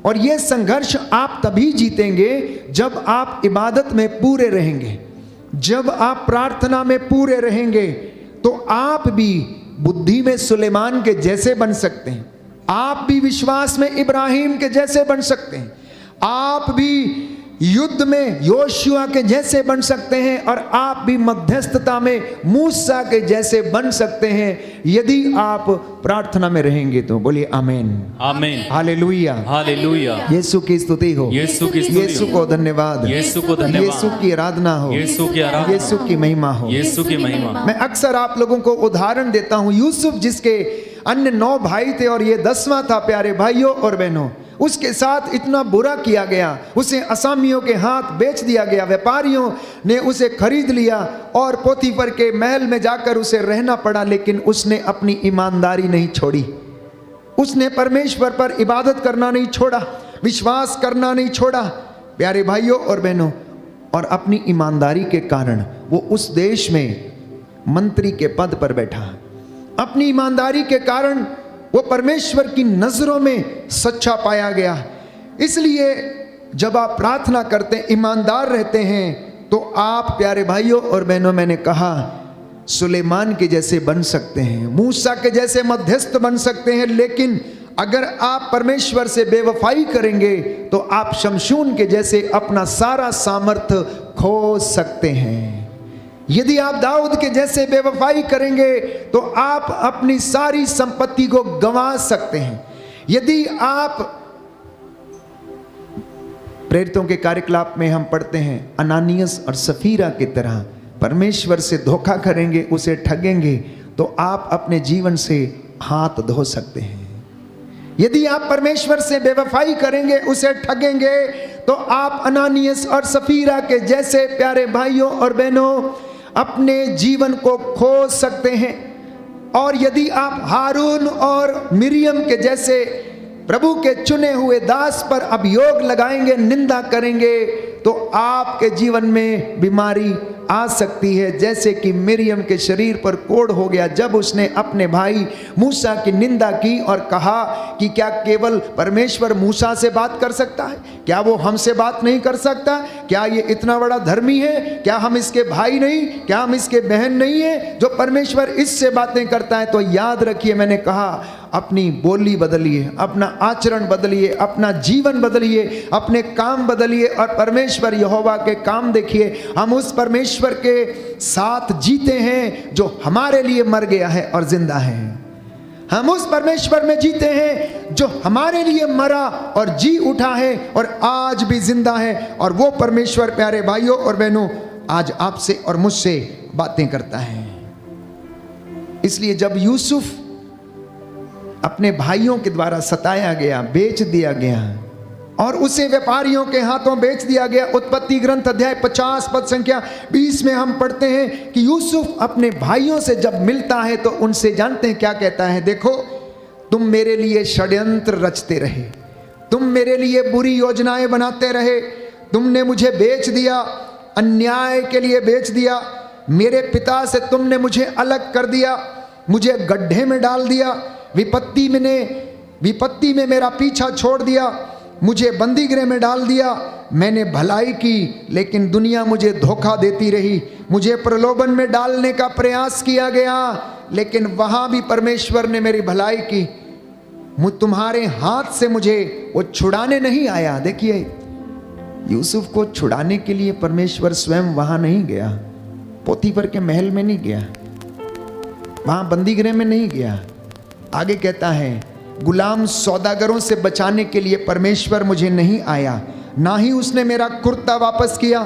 और ये संघर्ष आप तभी जीतेंगे जब आप इबादत में पूरे रहेंगे, जब आप प्रार्थना में पूरे रहेंगे, तो आप भी बुद्धि में सुलेमान के जैसे बन सकते हैं, आप भी विश्वास में इब्राहिम के जैसे बन सकते हैं, आप भी युद्ध में योशुआ के जैसे बन सकते हैं, और आप भी मध्यस्थता में मूसा के जैसे बन सकते हैं, यदि आप प्रार्थना में रहेंगे तो। बोलिए आमीन, आमीन, हालेलुया, हालेलुया। यीशु की स्तुति हो, यीशु की स्तुति हो, यीशु को धन्यवाद, यीशु को धन्यवाद, यीशु की आराधना हो, यीशु की आराधना, यीशु की महिमा हो, यीशु की महिमा। मैं अक्सर आप लोगों को उदाहरण देता हूं, यूसुफ जिसके अन्य 9 भाई थे और ये 10वां था प्यारे भाइयों और बहनों, उसके साथ इतना बुरा किया गया, उसे असामियों के हाथ बेच दिया गया, व्यापारियों ने उसे खरीद लिया और पोतीफर के महल में जाकर उसे रहना पड़ा, लेकिन उसने अपनी ईमानदारी नहीं छोड़ी, उसने परमेश्वर पर इबादत करना नहीं छोड़ा, विश्वास करना नहीं छोड़ा प्यारे भाइयों और बहनों। और अपनी ईमानदारी के कारण वो उस देश में मंत्री के पद पर बैठा, अपनी ईमानदारी के कारण वो परमेश्वर की नजरों में सच्चा पाया गया। इसलिए जब आप प्रार्थना करते हैं, ईमानदार रहते हैं, तो आप प्यारे भाइयों और बहनों, मैंने कहा सुलेमान के जैसे बन सकते हैं, मूसा के जैसे मध्यस्थ बन सकते हैं। लेकिन अगर आप परमेश्वर से बेवफाई करेंगे तो आप शमशून के जैसे अपना सारा सामर्थ्य खो सकते हैं। यदि आप दाऊद के जैसे बेवफाई करेंगे तो आप अपनी सारी संपत्ति को गंवा सकते हैं। यदि आप, प्रेरितों के कार्यकलाप में हम पढ़ते हैं, अनानियस और सफीरा की तरह परमेश्वर से धोखा करेंगे, उसे ठगेंगे, तो आप अपने जीवन से हाथ धो सकते हैं। यदि आप परमेश्वर से बेवफाई करेंगे, उसे ठगेंगे, तो आप अनानियस और सफीरा के जैसे प्यारे भाइयों और बहनों अपने जीवन को खो सकते हैं। और यदि आप हारून और मिरियम के जैसे प्रभु के चुने हुए दास पर अभियोग लगाएंगे, निंदा करेंगे, तो आपके जीवन में बीमारी आ सकती है, जैसे कि मिरियम के शरीर पर कोढ़ हो गया जब उसने अपने भाई मूसा की निंदा की और कहा कि क्या केवल परमेश्वर मूसा से बात कर सकता है, क्या वो हमसे बात नहीं कर सकता, क्या ये इतना बड़ा धर्मी है, क्या हम इसके भाई नहीं, क्या हम इसके बहन नहीं है जो परमेश्वर इससे बातें करता है। तो याद रखिए, मैंने कहा अपनी बोली बदलिए, अपना आचरण बदलिए, अपना जीवन बदलिए, अपने काम बदलिए और परमेश्वर यहोवा के काम देखिए। हम उस परमेश्वर के साथ जीते हैं जो हमारे लिए मर गया है और जिंदा है। हम उस परमेश्वर में जीते हैं जो हमारे लिए मरा और जी उठा है और आज भी जिंदा है। और वो परमेश्वर प्यारे भाइयों और बहनों आज आपसे और मुझसे बातें करता है। इसलिए जब यूसुफ अपने भाइयों के द्वारा सताया गया, बेच दिया गया और उसे व्यापारियों के हाथों बेच दिया गया, उत्पत्ति ग्रंथ अध्याय 50 पद संख्या 20 में हम पढ़ते हैं कि यूसुफ अपने भाइयों से जब मिलता है तो उनसे जानते हैं क्या कहता है, देखो तुम मेरे लिए षड्यंत्र रचते रहे, तुम मेरे लिए बुरी योजनाएं बनाते रहे, तुमने मुझे बेच दिया, अन्याय के लिए बेच दिया, मेरे पिता से तुमने मुझे अलग कर दिया, मुझे गड्ढे में डाल दिया, विपत्ति में मेरा पीछा छोड़ दिया, मुझे बंदी गृह में डाल दिया। मैंने भलाई की लेकिन दुनिया मुझे धोखा देती रही, मुझे प्रलोभन में डालने का प्रयास किया गया लेकिन वहां भी परमेश्वर ने मेरी भलाई की। तुम्हारे हाथ से मुझे वो छुड़ाने नहीं आया। देखिए यूसुफ को छुड़ाने के लिए परमेश्वर स्वयं वहां नहीं गया, पोतीफर के महल में नहीं गया, वहां बंदी गृह में नहीं गया। आगे कहता है गुलाम सौदागरों से बचाने के लिए परमेश्वर मुझे नहीं आया, ना ही उसने मेरा कुर्ता वापस किया,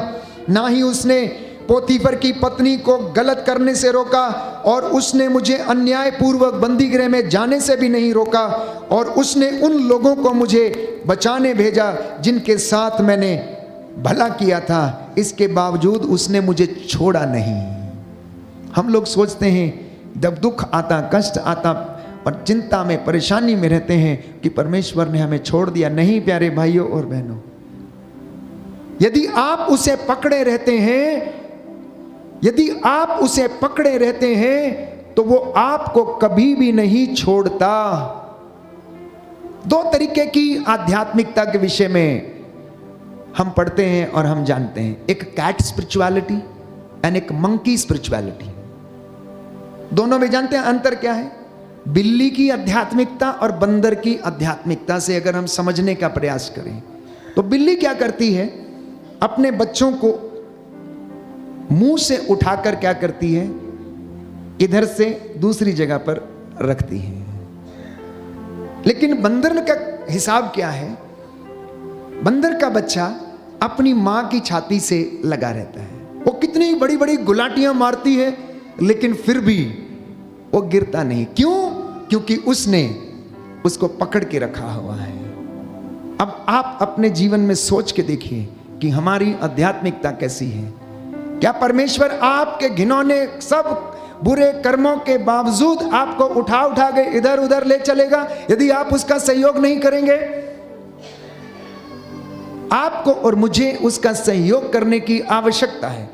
ना ही उसने पोतीफर की पत्नी को गलत करने से रोका, और उसने मुझे अन्यायपूर्वक बंदी गृह में जाने से भी नहीं रोका, और उसने उन लोगों को मुझे बचाने भेजा जिनके साथ मैंने भला किया था, इसके बावजूद उसने मुझे छोड़ा नहीं। हम लोग सोचते हैं जब दुख आता, कष्ट आता और चिंता में, परेशानी में रहते हैं कि परमेश्वर ने हमें छोड़ दिया। नहीं प्यारे भाइयों और बहनों, यदि आप उसे पकड़े रहते हैं, यदि आप उसे पकड़े रहते हैं तो वो आपको कभी भी नहीं छोड़ता। दो तरीके की आध्यात्मिकता के विषय में हम पढ़ते हैं और हम जानते हैं, एक कैट स्पिरिचुअलिटी एंड एक मंकी स्पिरिचुअलिटी। दोनों में जानते हैं अंतर क्या है? बिल्ली की आध्यात्मिकता और बंदर की आध्यात्मिकता से अगर हम समझने का प्रयास करें तो बिल्ली क्या करती है, अपने बच्चों को मुंह से उठाकर क्या करती है, इधर से दूसरी जगह पर रखती है। लेकिन बंदर का हिसाब क्या है? बंदर का बच्चा अपनी मां की छाती से लगा रहता है, वो कितनी बड़ी बड़ी गुलाटियां मारती है लेकिन फिर भी वो गिरता नहीं। क्यों? क्योंकि उसने उसको पकड़ के रखा हुआ है। अब आप अपने जीवन में सोच के देखिए कि हमारी आध्यात्मिकता कैसी है। क्या परमेश्वर आपके घिनौने सब बुरे कर्मों के बावजूद आपको उठा उठा के इधर उधर ले चलेगा यदि आप उसका सहयोग नहीं करेंगे? आपको और मुझे उसका सहयोग करने की आवश्यकता है।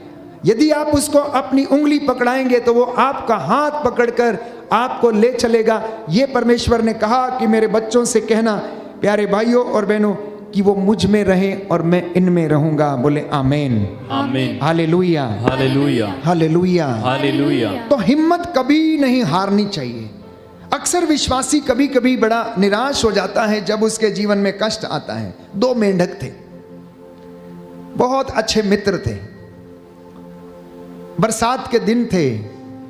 यदि आप उसको अपनी उंगली पकड़ाएंगे तो वो आपका हाथ पकड़कर आपको ले चलेगा। ये परमेश्वर ने कहा कि मेरे बच्चों से कहना, प्यारे भाइयों और बहनों, कि वो मुझ में रहे और मैं इनमें रहूंगा। बोले आमीन, आमीन, हालेलुया, हालेलुया, हालेलुया, हालेलुया। तो हिम्मत कभी नहीं हारनी चाहिए। अक्सर विश्वासी कभी कभी बड़ा निराश हो जाता है जब उसके जीवन में कष्ट आता है। दो मेंढक थे, बहुत अच्छे मित्र थे, बरसात के दिन थे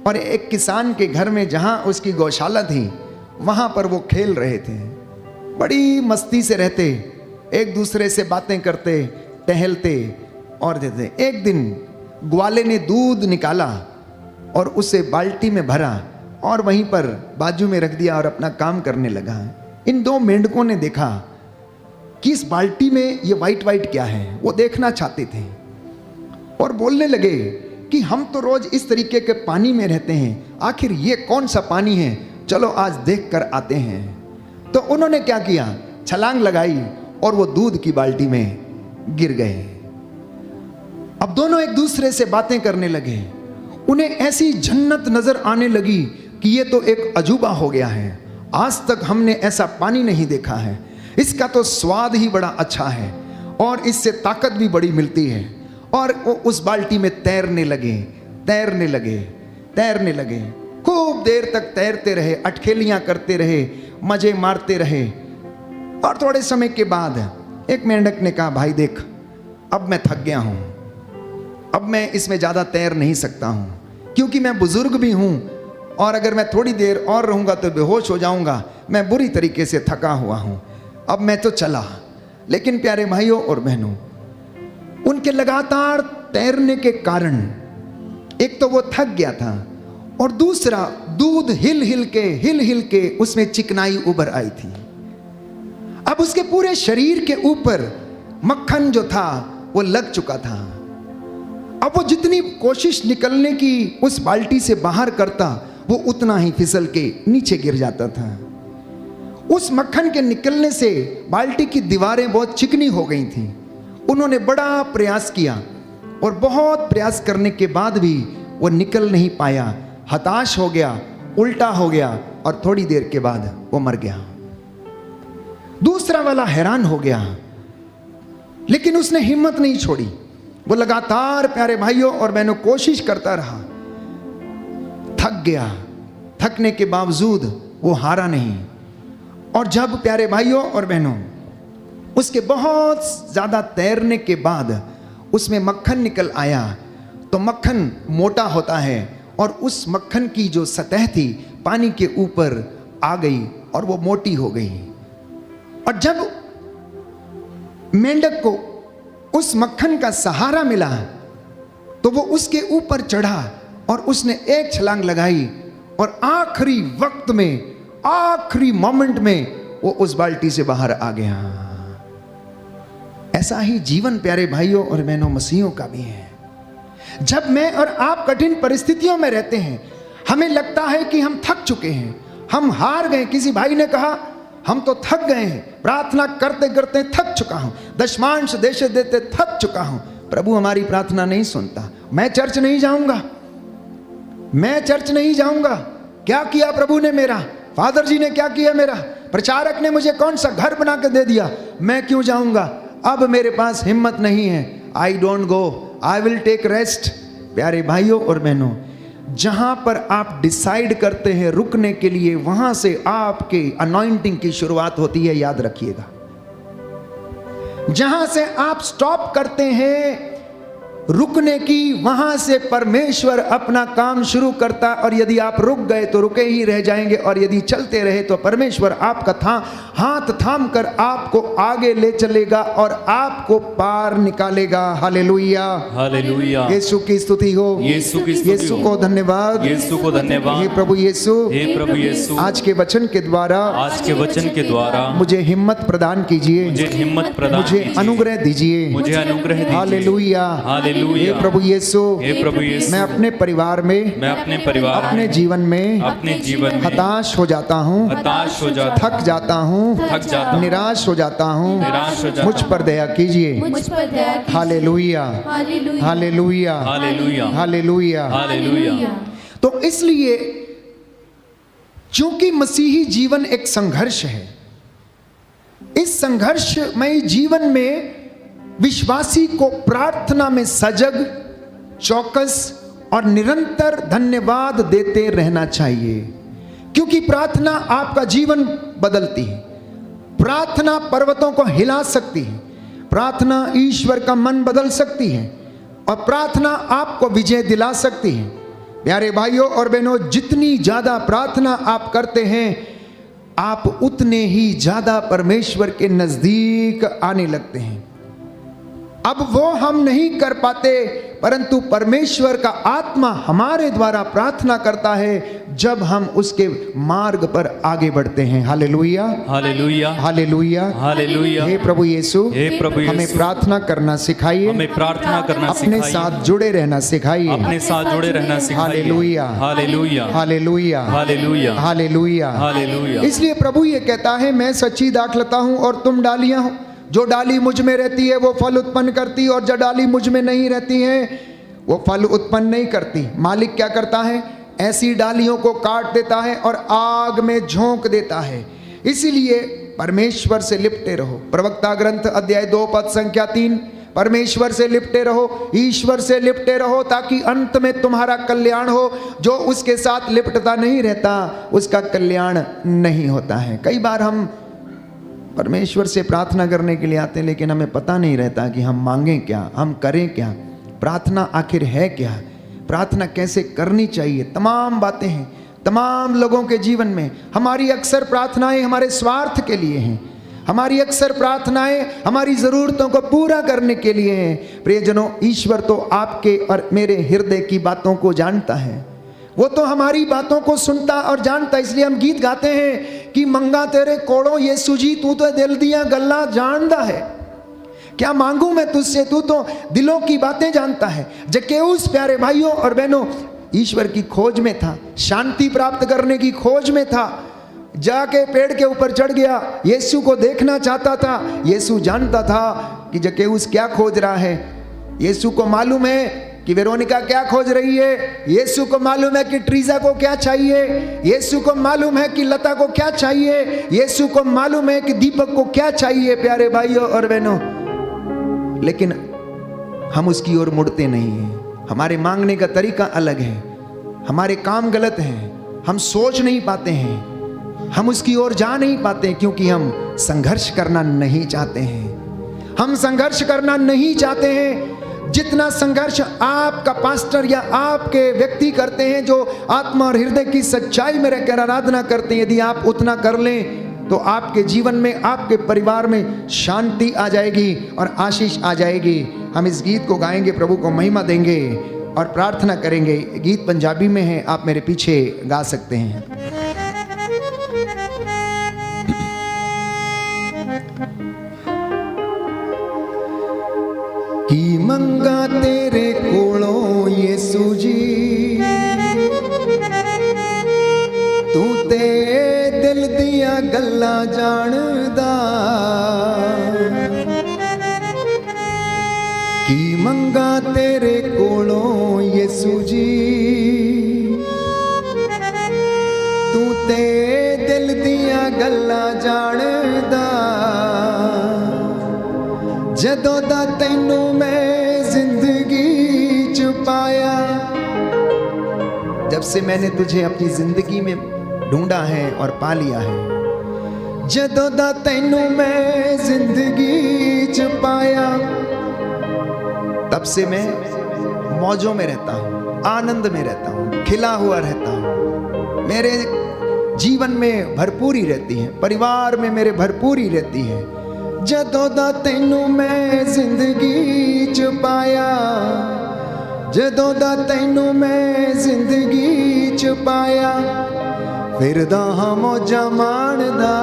और एक किसान के घर में जहां उसकी गौशाला थी वहां पर वो खेल रहे थे। बड़ी मस्ती से रहते, एक दूसरे से बातें करते, टहलते और देते। एक दिन ग्वाले ने दूध निकाला और उसे बाल्टी में भरा और वहीं पर बाजू में रख दिया और अपना काम करने लगा। इन दो मेंढकों ने देखा कि इस बाल्टी में ये वाइट वाइट क्या है, वो देखना चाहते थे और बोलने लगे कि हम तो रोज इस तरीके के पानी में रहते हैं, आखिर ये कौन सा पानी है, चलो आज देख कर आते हैं। तो उन्होंने क्या किया, छलांग लगाई और वो दूध की बाल्टी में गिर गए। अब दोनों एक दूसरे से बातें करने लगे। उन्हें ऐसी जन्नत नजर आने लगी कि ये तो एक अजूबा हो गया है, आज तक हमने ऐसा पानी नहीं देखा है, इसका तो स्वाद ही बड़ा अच्छा है और इससे ताकत भी बड़ी मिलती है। और वो उस बाल्टी में तैरने लगे, तैरने लगे, तैरने लगे। खूब देर तक तैरते रहे, अटखेलियां करते रहे, मजे मारते रहे। और थोड़े समय के बाद एक मेंढक ने कहा, भाई देख, अब मैं थक गया हूं, अब मैं इसमें ज्यादा तैर नहीं सकता हूं, क्योंकि मैं बुजुर्ग भी हूं और अगर मैं थोड़ी देर और रहूँगा तो बेहोश हो जाऊँगा, मैं बुरी तरीके से थका हुआ हूँ, अब मैं तो चला। लेकिन प्यारे भाइयों और बहनों, उनके लगातार तैरने के कारण एक तो वो थक गया था और दूसरा दूध हिल हिल के उसमें चिकनाई उभर आई थी। अब उसके पूरे शरीर के ऊपर मक्खन जो था वो लग चुका था। अब वो जितनी कोशिश निकलने की उस बाल्टी से बाहर करता, वो उतना ही फिसल के नीचे गिर जाता था। उस मक्खन के निकलने से बाल्टी की दीवारें बहुत चिकनी हो गई थीं। उन्होंने बड़ा प्रयास किया और बहुत प्रयास करने के बाद भी वो निकल नहीं पाया। हताश हो गया, उल्टा हो गया और थोड़ी देर के बाद वो मर गया। दूसरा वाला हैरान हो गया, लेकिन उसने हिम्मत नहीं छोड़ी। वो लगातार प्यारे भाइयों और बहनों कोशिश करता रहा, थक गया। थकने के बावजूद वो हारा नहीं। और जब प्यारे भाइयों और बहनों उसके बहुत ज़्यादा तैरने के बाद उसमें मक्खन निकल आया, तो मक्खन मोटा होता है और उस मक्खन की जो सतह थी पानी के ऊपर आ गई और वो मोटी हो गई। और जब मेंढक को उस मक्खन का सहारा मिला तो वो उसके ऊपर चढ़ा और उसने एक छलांग लगाई और आखिरी वक्त में, आखिरी मोमेंट में वो उस बाल्टी से बाहर आ गया। ऐसा ही जीवन प्यारे भाइयों और बहनों मसीहों का भी है। जब मैं और आप कठिन परिस्थितियों में रहते हैं, हमें लगता है कि हम थक चुके हैं, हम हार गए। किसी भाई ने कहा, हम तो थक गए हैं, प्रार्थना करते करते थक चुका हूं, दशमांश देते देते थक चुका हूं, प्रभु हमारी प्रार्थना नहीं सुनता, मैं चर्च नहीं जाऊंगा, मैं चर्च नहीं जाऊंगा। क्या किया प्रभु ने मेरा, फादर जी ने क्या किया मेरा, प्रचारक ने मुझे कौन सा घर बना के दे दिया, मैं क्यों जाऊंगा, अब मेरे पास हिम्मत नहीं है, I don't go, I will take rest. प्यारे भाइयों और बहनों, जहां पर आप डिसाइड करते हैं रुकने के लिए, वहां से आपके अनॉइंटिंग की शुरुआत होती है, याद रखिएगा। जहां से आप स्टॉप करते हैं रुकने की, वहां से परमेश्वर अपना काम शुरू करता। और यदि आप रुक गए तो रुके ही रह जाएंगे, और यदि चलते रहे तो परमेश्वर आपका हाथ थाम कर आपको आगे ले चलेगा और आपको पार निकालेगा। Hallelujah, hallelujah. यीशु की स्तुति हो, यीशु की स्तुति यीशु हो। को धन्यवाद, यीशु को धन्यवाद। हे प्रभु यीशु, हे प्रभु यीशु, आज के वचन के द्वारा, आज के वचन के द्वारा मुझे हिम्मत प्रदान कीजिए, मुझे हिम्मत प्रदान मुझे कीजिए, अनुग्रह दीजिए। मुझे अनुग्रह दीजिए। Hallelujah, hallelujah. हे प्रभु यीशु, हे प्रभु यीशु, मैं अपने परिवार में, मैं अपने परिवार अपने जीवन में, अपने जीवन में हताश हो जाता हूँ, हताश हो जाता, थक जाता हूँ, थक जाता हूँ, निराश हो जाता हूँ, निराश हो जाता मुझ पर दया कीजिए। मुझ पर दया कीजिए। Hallelujah, hallelujah. Hallelujah, hallelujah, hallelujah. Hallelujah. तो इसलिए चूंकि मसीही जीवन एक संघर्ष है, इस संघर्षमय जीवन में विश्वासी को प्रार्थना में सजग, चौकस और निरंतर धन्यवाद देते रहना चाहिए, क्योंकि प्रार्थना आपका जीवन बदलती है। प्रार्थना पर्वतों को हिला सकती है, प्रार्थना ईश्वर का मन बदल सकती है, और प्रार्थना आपको विजय दिला सकती है। प्यारे भाइयों और बहनों, जितनी ज्यादा प्रार्थना आप करते हैं, आप उतने ही ज्यादा परमेश्वर के नजदीक आने लगते हैं। अब वो हम नहीं कर पाते, परंतु परमेश्वर का आत्मा हमारे द्वारा प्रार्थना करता है जब हम उसके मार्ग पर आगे बढ़ते हैं। Hallelujah, hallelujah, hallelujah, hallelujah. हे प्रभु यीशु, हे प्रभु यीशु, हमें प्रार्थना करना सिखाइए, हमें प्रार्थना करना अपने सिखाइए, साथ जुड़े रहना सिखाइए। अपने साथ जुड़े रहना सिखाइए। Hallelujah, hallelujah, hallelujah, hallelujah, hallelujah, hallelujah. इसलिए प्रभु ये कहता है, मैं सच्ची दाखलता हूं और तुम डालियां हो। जो डाली मुझ में रहती है वो फल उत्पन्न करती, और जो डाली मुझ में नहीं रहती है वो फल उत्पन्न नहीं करती। मालिक क्या करता है, ऐसी डालियों को काट देता है और आग में झोंक देता है। इसीलिए परमेश्वर से लिपटे रहो। प्रवक्ता ग्रंथ अध्याय 2 पद संख्या 3, परमेश्वर से लिपटे रहो, ईश्वर से लिपटे रहो, ताकि अंत में तुम्हारा कल्याण हो। जो उसके साथ लिपटता नहीं रहता उसका कल्याण नहीं होता है। कई बार हम परमेश्वर से प्रार्थना करने के लिए आते हैं, लेकिन हमें पता नहीं रहता कि हम मांगें क्या, हम करें क्या, प्रार्थना आखिर है क्या, प्रार्थना कैसे करनी चाहिए। तमाम बातें हैं, तमाम लोगों के जीवन में हमारी अक्सर प्रार्थनाएं हमारे स्वार्थ के लिए हैं, हमारी अक्सर प्रार्थनाएं हमारी ज़रूरतों को पूरा करने के लिए हैं। प्रियजनों, ईश्वर तो आपके और मेरे हृदय की बातों को जानता है, वो तो हमारी बातों को सुनता और जानता। इसलिए हम गीत गाते हैं कि मंगा तेरे कोड़ों यीशु जी, तू तो दिल दिया गल्ला जानता है। क्या मांगू मैं तुझसे, तू तो दिलों की बातें जानता है। जक्केउस प्यारे भाइयों और बहनों ईश्वर की खोज में था, शांति प्राप्त करने की खोज में था। जाके पेड़ के ऊपर चढ़ गया, यीशु को देखना चाहता था। यीशु जानता था कि जक्केउस क्या खोज रहा है। यीशु को मालूम है कि वेरोनिका क्या खोज रही है। यीशु को मालूम है कि ट्रीजा को क्या चाहिए। यीशु को मालूम है कि लता को क्या चाहिए। यीशु को मालूम है कि दीपक को क्या चाहिए। प्यारे भाइयों और बहनों, लेकिन हम उसकी ओर मुड़ते नहीं हैं। हमारे मांगने का तरीका अलग है, हमारे काम गलत हैं, हम सोच नहीं पाते हैं, हम उसकी ओर जा नहीं पाते क्योंकि हम संघर्ष करना नहीं चाहते हैं। हम संघर्ष करना नहीं चाहते हैं। जितना संघर्ष आपका पास्टर या आपके व्यक्ति करते हैं जो आत्मा और हृदय की सच्चाई में रहकर आराधना करते हैं, यदि आप उतना कर लें तो आपके जीवन में, आपके परिवार में शांति आ जाएगी और आशीष आ जाएगी। हम इस गीत को गाएंगे, प्रभु को महिमा देंगे और प्रार्थना करेंगे। गीत पंजाबी में है, आप मेरे पीछे गा सकते हैं। की मंगा तेरे कोलों यीशु जी, तू ते दिल दिया गल्ला जानदा। की मंगा तेरे कोलों यीशु जी, तू ते दिल दिया गल्ला जानदा। जदों दा तैनू मैं जिंदगी च पाया, जब से मैंने तुझे अपनी जिंदगी में ढूंढा है और पा लिया है। जदों दा तैनू मैं जिंदगी च पाया, तब से मैं मौजों में रहता हूँ, आनंद में रहता हूँ, खिला हुआ रहता हूँ। मेरे जीवन में भरपूरी रहती है, परिवार में मेरे भरपूरी रहती है। जदों दा तैनू मैं जिंदगी च पाया, जदों दा तैनू मैं जिंदगी च पाया, फिर दा हम मौजां माणदा।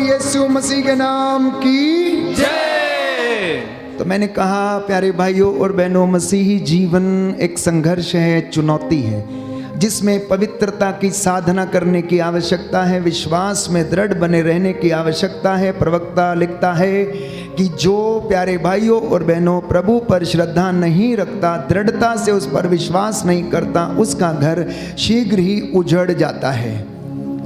यीशु मसीह के नाम की। जय। तो मैंने कहा प्यारे भाइयों और बहनों, मसीही जीवन एक संघर्ष है, चुनौती है, जिसमें पवित्रता की साधना करने की आवश्यकता है, विश्वास में दृढ़ बने रहने की आवश्यकता है। प्रवक्ता लिखता है कि जो प्यारे भाइयों और बहनों प्रभु पर श्रद्धा नहीं रखता, दृढ़ता से उस पर विश्वास नहीं करता, उसका घर शीघ्र ही उजड़ जाता है।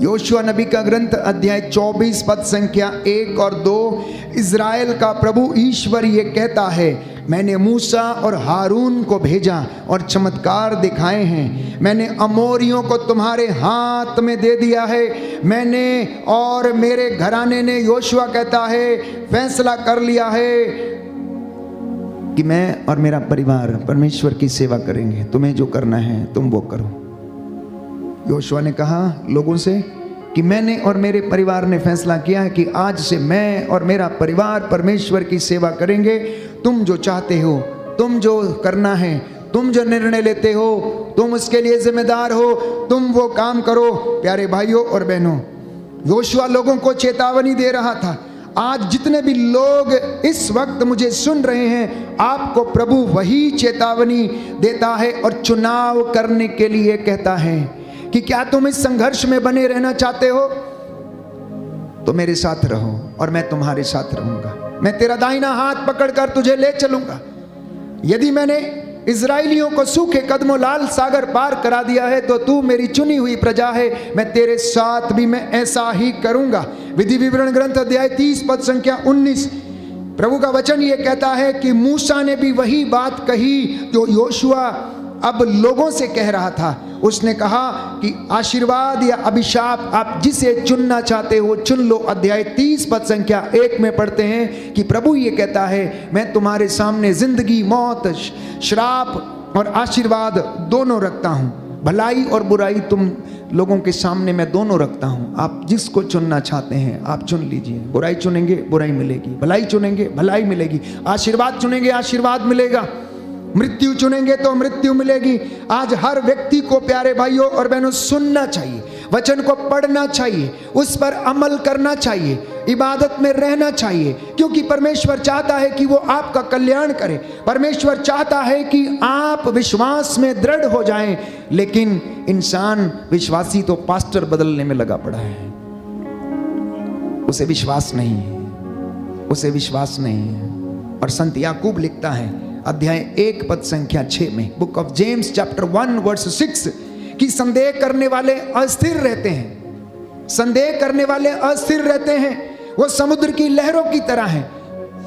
योशुआ नबी का ग्रंथ अध्याय 24 पद संख्या 1 और 2, इज़राइल का प्रभु ईश्वर ये कहता है, मैंने मूसा और हारून को भेजा और चमत्कार दिखाए हैं। मैंने अमोरियों को तुम्हारे हाथ में दे दिया है। मैंने और मेरे घराने ने, योशुआ कहता है, फैसला कर लिया है कि मैं और मेरा परिवार परमेश्वर की सेवा करेंगे। तुम्हें जो करना है तुम वो करो। योशुआ ने कहा लोगों से कि मैंने और मेरे परिवार ने फैसला किया है कि आज से मैं और मेरा परिवार परमेश्वर की सेवा करेंगे। तुम जो चाहते हो, तुम जो करना है, तुम जो निर्णय लेते हो, तुम उसके लिए जिम्मेदार हो, तुम वो काम करो। प्यारे भाइयों और बहनों, योशुआ लोगों को चेतावनी दे रहा था। आज जितने भी लोग इस वक्त मुझे सुन रहे हैं, आपको प्रभु वही चेतावनी देता है और चुनाव करने के लिए कहता है कि क्या तुम इस संघर्ष में बने रहना चाहते हो तो मेरे साथ रहो और मैं तुम्हारे साथ रहूंगा। मैं तेरा दाहिना हाथ पकड़कर तुझे ले चलूंगा। यदि मैंने इजराइलियों को सूखे कदमों लाल सागर पार करा दिया है तो तू मेरी चुनी हुई प्रजा है, मैं तेरे साथ भी मैं ऐसा ही करूंगा। विधि विवरण ग्रंथ अध्याय 30 पद संख्या 19, प्रभु का वचन ये कहता है कि मूसा ने भी वही बात कही जो योशुआ अब लोगों से कह रहा था। उसने कहा कि आशीर्वाद या अभिशाप आप जिसे चुनना चाहते हो चुन लो। अध्याय 30 पद संख्या 1 में पढ़ते हैं कि प्रभु ये कहता है, मैं तुम्हारे सामने जिंदगी, मौत, श्राप और आशीर्वाद दोनों रखता हूँ। भलाई और बुराई तुम लोगों के सामने मैं दोनों रखता हूँ। आप जिसको चुनना चाहते हैं आप चुन लीजिए। बुराई चुनेंगे बुराई मिलेगी, भलाई चुनेंगे भलाई मिलेगी, आशीर्वाद चुनेंगे आशीर्वाद मिलेगा, मृत्यु चुनेंगे तो मृत्यु मिलेगी। आज हर व्यक्ति को प्यारे भाइयों और बहनों सुनना चाहिए, वचन को पढ़ना चाहिए, उस पर अमल करना चाहिए, इबादत में रहना चाहिए, क्योंकि परमेश्वर चाहता है कि वो आपका कल्याण करे। परमेश्वर चाहता है कि आप विश्वास में दृढ़ हो जाएं। लेकिन इंसान विश्वासी तो पास्टर बदलने में लगा पड़ा है। उसे विश्वास नहीं है, उसे विश्वास नहीं है। और संत याकूब लिखता है अध्याय 1 पद संख्या 6 में, book of James chapter 1 verse 6, कि संदेह करने वाले अस्थिर रहते हैं। संदेह करने वाले अस्थिर रहते हैं। वो समुद्र की लहरों की तरह हैं।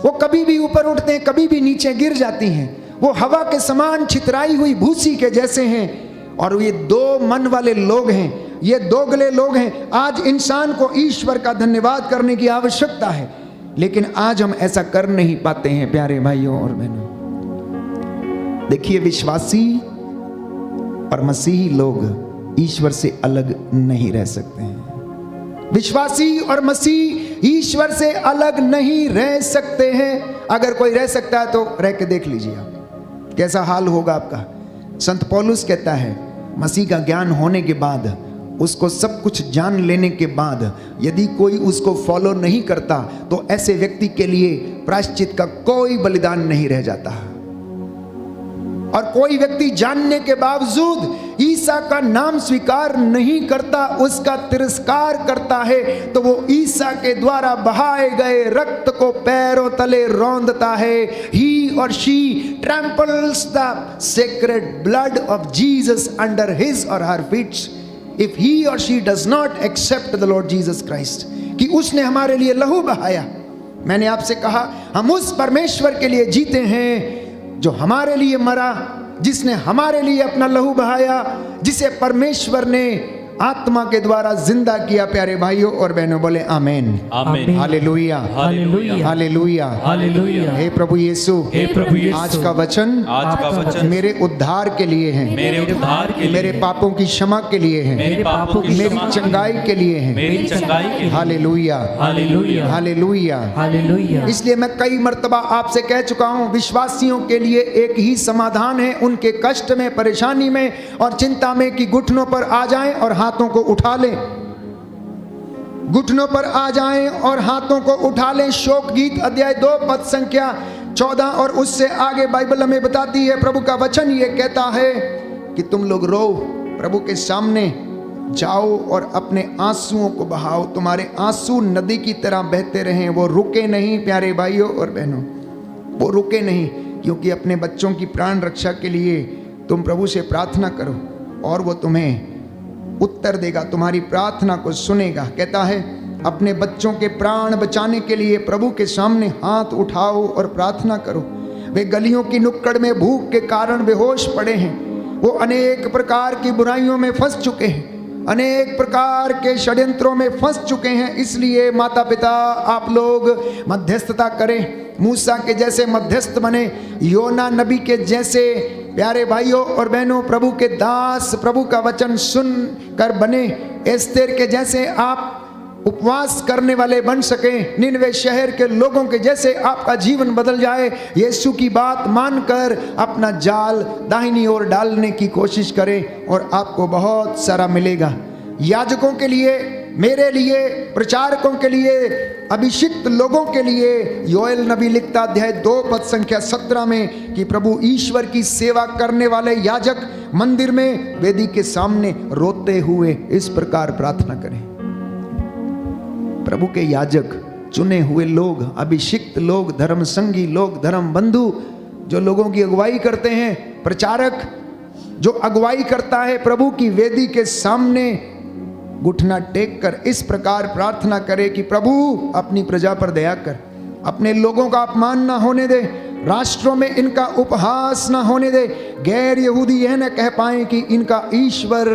वो कभी भी ऊपर उठते हैं, कभी भी नीचे गिर जाती हैं। वो हवा के समान छितराई हुई भूसी के जैसे हैं। और ये दो मन वाले लोग हैं, ये दोगले लोग हैं। आज इंसान को ईश्वर का धन्यवाद करने की आवश्यकता है, लेकिन आज हम ऐसा कर नहीं पाते हैं। प्यारे भाइयों और बहनों, देखिए, विश्वासी और मसीही लोग ईश्वर से अलग नहीं रह सकते हैं। विश्वासी और मसीह ईश्वर से अलग नहीं रह सकते हैं। अगर कोई रह सकता है तो रह के देख लीजिए आप, कैसा हाल होगा आपका। संत पौलुस कहता है, मसीह का ज्ञान होने के बाद, उसको सब कुछ जान लेने के बाद यदि कोई उसको फॉलो नहीं करता तो ऐसे व्यक्ति के लिए प्रायश्चित का कोई बलिदान नहीं रह जाता। और कोई व्यक्ति जानने के बावजूद ईसा का नाम स्वीकार नहीं करता, उसका तिरस्कार करता है, तो वो ईसा के द्वारा बहाए गए रक्त को पैरों तले रौंदता है। He or she tramples the sacred blood of Jesus under his or her feet if he or she does not accept the Lord Jesus Christ, कि उसने हमारे लिए लहू बहाया। मैंने आपसे कहा, हम उस परमेश्वर के लिए जीते हैं जो हमारे लिए मरा, जिसने हमारे लिए अपना लहू बहाया, जिसे परमेश्वर ने आत्मा के द्वारा जिंदा किया। प्यारे भाइयों और बहनों, बोले आमीन, आमीन, हालेलुया, हालेलुया, हालेलुया, हालेलुया। हे प्रभु यीशु, हे प्रभु यीशु, आज का वचन मेरे उद्धार के लिए है, मेरे उद्धार के लिए, मेरे पापों की क्षमा के लिए है, मेरे पापों की मेरी क्षमा चंगाई के लिए है। मेरी चंगाई के लिए। Hallelujah, hallelujah, hallelujah, hallelujah. इसलिए मैं कई मर्तबा आपसे कह चुका हूं, विश्वासियों के लिए एक ही समाधान है, उनके कष्ट में, परेशानी में और चिंता में, कि घुटनों पर आ जाएं और हाथों को उठा लें। घुटनों पर आ जाएं और हाथों को उठा लें। शोक गीत अध्याय 2 पद संख्या 14 और उससे आगे बाइबल हमें बताती है, प्रभु का वचन ये कहता है कि तुम लोग रो, प्रभु के सामने जाओ और अपने आंसुओं को बहाओ। तुम्हारे आंसू नदी की तरह बहते रहें, वो रुके नहीं प्यारे भाइयों और बहनों, वो रुके नहीं। क्योंकि अपने बच्चों की प्राण रक्षा के लिए तुम प्रभु से प्रार्थना करो और वो तुम्हें उत्तर देगा, तुम्हारी प्रार्थना को सुनेगा। कहता है अपने बच्चों के प्राण बचाने के लिए प्रभु के सामने हाथ उठाओ और प्रार्थना करो। वे गलियों की नुक्कड़ में भूख के कारण बेहोश पड़े हैं, वो अनेक प्रकार की बुराइयों में फंस चुके हैं, अनेक प्रकार के षड्यंत्रों में फंस चुके हैं। इसलिए माता पिता आप लोग मध्यस्थता करें, मूसा के जैसे मध्यस्थ बने, योना नबी के जैसे प्यारे भाइयों और बहनों प्रभु के दास प्रभु का वचन सुन कर बने, एस्तेर के जैसे आप उपवास करने वाले बन सकें, निनवे शहर के लोगों के जैसे आपका जीवन बदल जाए। यीशु की बात मानकर अपना जाल दाहिनी ओर डालने की कोशिश करें और आपको बहुत सारा मिलेगा। याजकों के लिए, मेरे लिए, प्रचारकों के लिए, अभिषिक्त लोगों के लिए योएल नबी लिखता अध्याय 2 पद संख्या 17 में कि प्रभु ईश्वर की सेवा करने वाले याजक मंदिर में वेदी के सामने रोते हुए इस प्रकार प्रार्थना करें। प्रभु के याजक, चुने हुए लोग, अभिषिक्त लोग, धर्म संगी लोग, धर्म बंधु जो लोगों की अगुवाई करते हैं, प्रचारक जो अगुवाई करता है प्रभु की वेदी के सामने घुटना टेक कर इस प्रकार प्रार्थना करे कि प्रभु अपनी प्रजा पर दया कर, अपने लोगों का अपमान ना होने दे, राष्ट्रों में इनका उपहास ना होने दे, गैर यहूदी यह न कह पाए कि इनका ईश्वर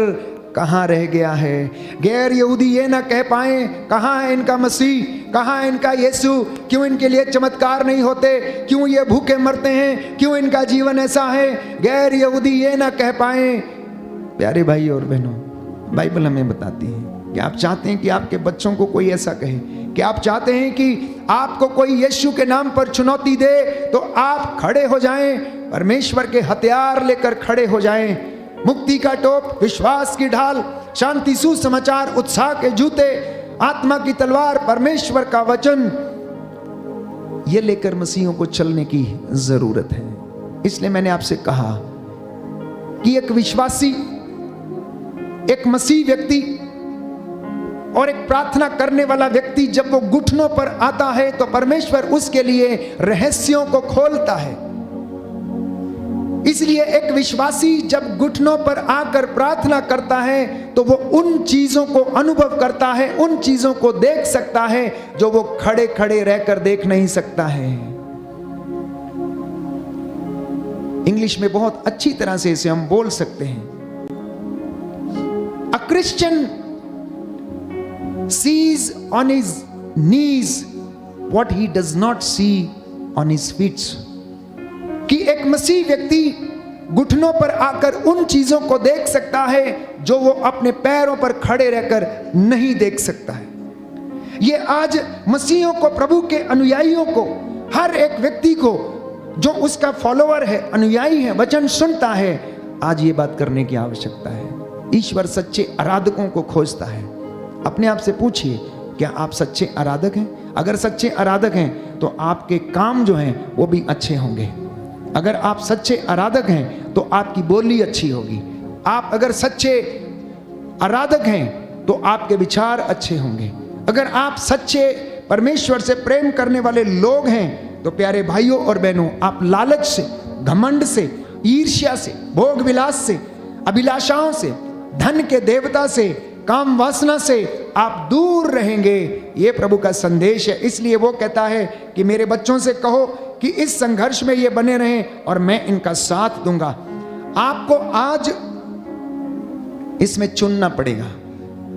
कहाँ रह गया है, गैर यहूदी ये ना कह पाए कहाँ है इनका मसीह, कहाँ है इनका यीशु, क्यों इनके लिए चमत्कार नहीं होते, क्यों ये भूखे मरते हैं, क्यों इनका जीवन ऐसा है। गैर यहूदी ये ना कह पाए। प्यारे भाई और बहनों, बाइबल हमें बताती है कि आप चाहते हैं कि आपके बच्चों को कोई ऐसा कहे, कि आप चाहते हैं कि आपको कोई यीशु के नाम पर चुनौती दे, तो आप खड़े हो जाएं, परमेश्वर के हथियार लेकर खड़े हो जाएं। मुक्ति का टोप, विश्वास की ढाल, शांति सुसमाचार, उत्साह के जूते, आत्मा की तलवार, परमेश्वर का वचन, ये लेकर मसीहों को चलने की जरूरत है। इसलिए मैंने आपसे कहा कि एक विश्वासी, एक मसीह व्यक्ति और एक प्रार्थना करने वाला व्यक्ति जब वो घुटनों पर आता है तो परमेश्वर उसके लिए रहस्यों को खोलता है। इसलिए एक विश्वासी जब घुटनों पर आकर प्रार्थना करता है तो वो उन चीजों को अनुभव करता है, उन चीजों को देख सकता है जो वो खड़े खड़े रहकर देख नहीं सकता है। इंग्लिश में बहुत अच्छी तरह से इसे हम बोल सकते हैं, A Christian sees on his knees what he does not see on his feet. कि एक मसीह व्यक्ति घुटनों पर आकर उन चीजों को देख सकता है जो वो अपने पैरों पर खड़े रहकर नहीं देख सकता है। ये आज मसीहों को, प्रभु के अनुयायियों को, हर एक व्यक्ति को जो उसका फॉलोअर है, अनुयायी है, वचन सुनता है, आज ये बात करने की आवश्यकता है। ईश्वर सच्चे आराधकों को खोजता है। अपने आप से पूछिए, क्या आप सच्चे आराधक हैं? अगर सच्चे आराधक हैं तो आपके काम जो हैं वो भी अच्छे होंगे। अगर आप सच्चे आराधक हैं तो आपकी बोली अच्छी होगी। आप अगर सच्चे आराधक हैं तो आपके विचार अच्छे होंगे। अगर आप सच्चे परमेश्वर से प्रेम करने वाले लोग हैं तो प्यारे भाइयों और बहनों, आप लालच से, घमंड से, ईर्ष्या से, भोग विलास से, अभिलाषाओं से, धन के देवता से, काम वासना से आप दूर रहेंगे। ये प्रभु का संदेश है। इसलिए वो कहता है कि मेरे बच्चों से कहो कि इस संघर्ष में ये बने रहें और मैं इनका साथ दूंगा। आपको आज इसमें चुनना पड़ेगा,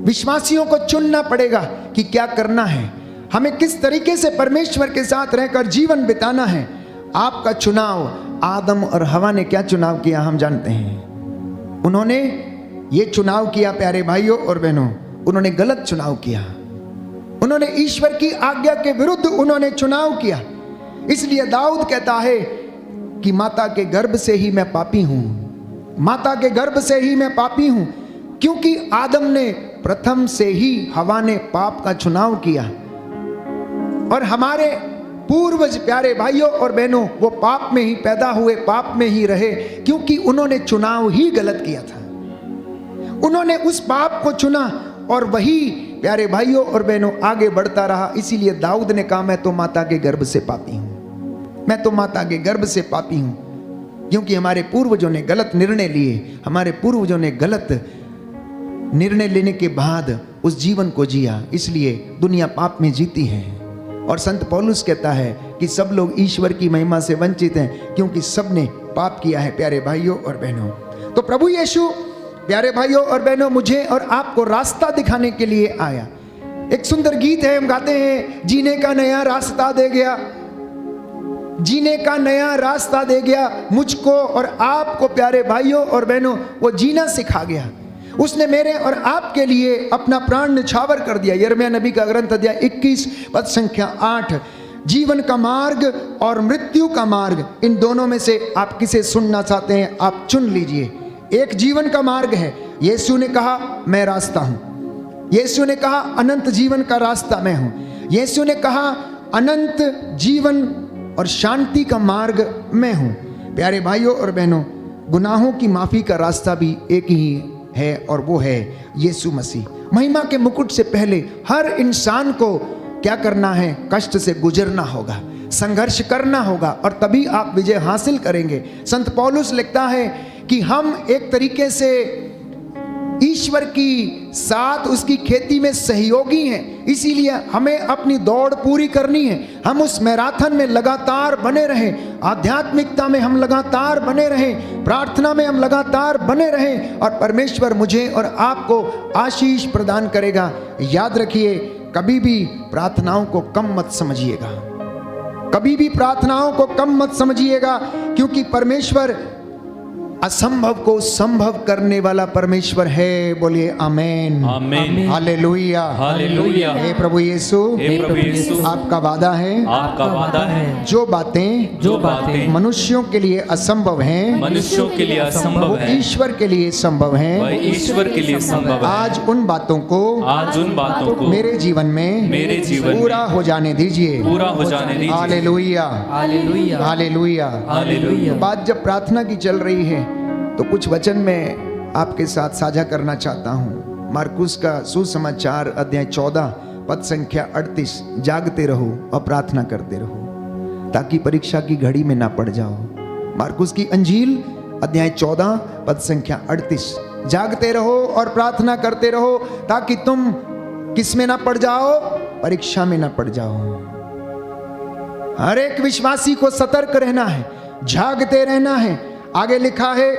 विश्वासियों को चुनना पड़ेगा कि क्या करना है, हमें किस तरीके से परमेश्वर के साथ रहकर जीवन बिताना है। आपका चुनाव, आदम और हवा ने क्या चुनाव किया हम जानते हैं। उन्होंने ये चुनाव किया प्यारे भाइयों और बहनों, उन्होंने गलत चुनाव किया। उन्होंने ईश्वर की आज्ञा के विरुद्ध उन्होंने चुनाव किया। इसलिए दाऊद कहता है कि माता के गर्भ से ही मैं पापी हूं, माता के गर्भ से ही मैं पापी हूं, क्योंकि आदम ने प्रथम से ही हवा ने पाप का चुनाव किया और हमारे पूर्वज प्यारे भाइयों और बहनों वो पाप में ही पैदा हुए, पाप में ही रहे, क्योंकि उन्होंने चुनाव ही गलत किया था। उन्होंने उस पाप को चुना और वही प्यारे भाइयों और बहनों आगे बढ़ता रहा। इसीलिए दाऊद ने कहा मैं तो माता के गर्भ से पापी हूं, मैं तो माता के गर्भ से पापी हूं, क्योंकि हमारे पूर्वजों ने गलत निर्णय लिए, हमारे पूर्वजों ने गलत निर्णय लेने के बाद उस जीवन को जिया, इसलिए दुनिया पाप में जीती है। और संत पौलुस कहता है कि सब लोग ईश्वर की महिमा से वंचित हैं, क्योंकि सब ने पाप किया है प्यारे भाइयों और बहनों। तो प्रभु यीशु प्यारे भाइयों और बहनों मुझे और आपको रास्ता दिखाने के लिए आया। एक सुंदर गीत है, हम गाते हैं, जीने का नया रास्ता दे गया, जीने का नया रास्ता दे गया मुझको और आपको प्यारे भाइयों और बहनों, वो जीना सिखा गया। उसने मेरे और आपके लिए अपना प्राण निछावर कर दिया। यिर्मयाह नबी का ग्रंथ अध्याय 21 पद संख्या 8, जीवन का मार्ग और मृत्यु का मार्ग, इन दोनों में से आप किसे सुनना चाहते हैं आप चुन लीजिए। एक जीवन का मार्ग है, यीशु ने कहा मैं रास्ता हूं, यीशु ने कहा अनंत जीवन का रास्ता मैं हूं, यीशु ने कहा अनंत जीवन और शांति का मार्ग मैं हूं। प्यारे भाइयों और बहनों, गुनाहों की माफी का रास्ता भी एक ही है और वो है यीशु मसीह। महिमा के मुकुट से पहले हर इंसान को क्या करना है? कष्ट से गुजरना होगा, संघर्ष करना होगा और तभी आप विजय हासिल करेंगे। संत पौलुस लिखता है कि हम एक तरीके से ईश्वर की साथ उसकी खेती में सहयोगी हैं, इसीलिए हमें अपनी दौड़ पूरी करनी है। हम उस मैराथन में लगातार बने रहें, आध्यात्मिकता में हम लगातार बने रहें, प्रार्थना में हम लगातार बने रहें और परमेश्वर मुझे और आपको आशीष प्रदान करेगा। याद रखिए, कभी भी प्रार्थनाओं को कम मत समझिएगा, कभी भी प्रार्थनाओं को कम मत समझिएगा, क्योंकि परमेश्वर असंभव को संभव करने वाला परमेश्वर है। बोलिए आमेन, आमेन, हालेलुया, हालेलुया। हे प्रभु यीशु, हे प्रभु यीशु, आपका वादा है, आपका वादा है, जो बातें मनुष्यों के लिए असंभव हैं, मनुष्यों के लिए असंभव वो है, ईश्वर के लिए संभव हैं। वह ईश्वर के लिए संभव है। आज उन बातों को मेरे जीवन में पूरा हो जाने दीजिए, पूरा हो जाने दीजिए। Hallelujah, hallelujah, hallelujah, hallelujah. बात जब प्रार्थना की चल रही है तो कुछ वचन मैं आपके साथ साझा करना चाहता हूं। मार्कुस का सुसमाचार अध्याय 14 पद संख्या 38, जागते रहो और प्रार्थना करते रहो ताकि परीक्षा की घड़ी में ना पड़ जाओ। मार्कुस की अंजील अध्याय 14 पद संख्या 38, जागते रहो और प्रार्थना करते रहो ताकि तुम किस में ना पड़ जाओ? परीक्षा में ना पड़ जाओ। हर एक विश्वासी को सतर्क रहना है, जागते रहना है। आगे लिखा है,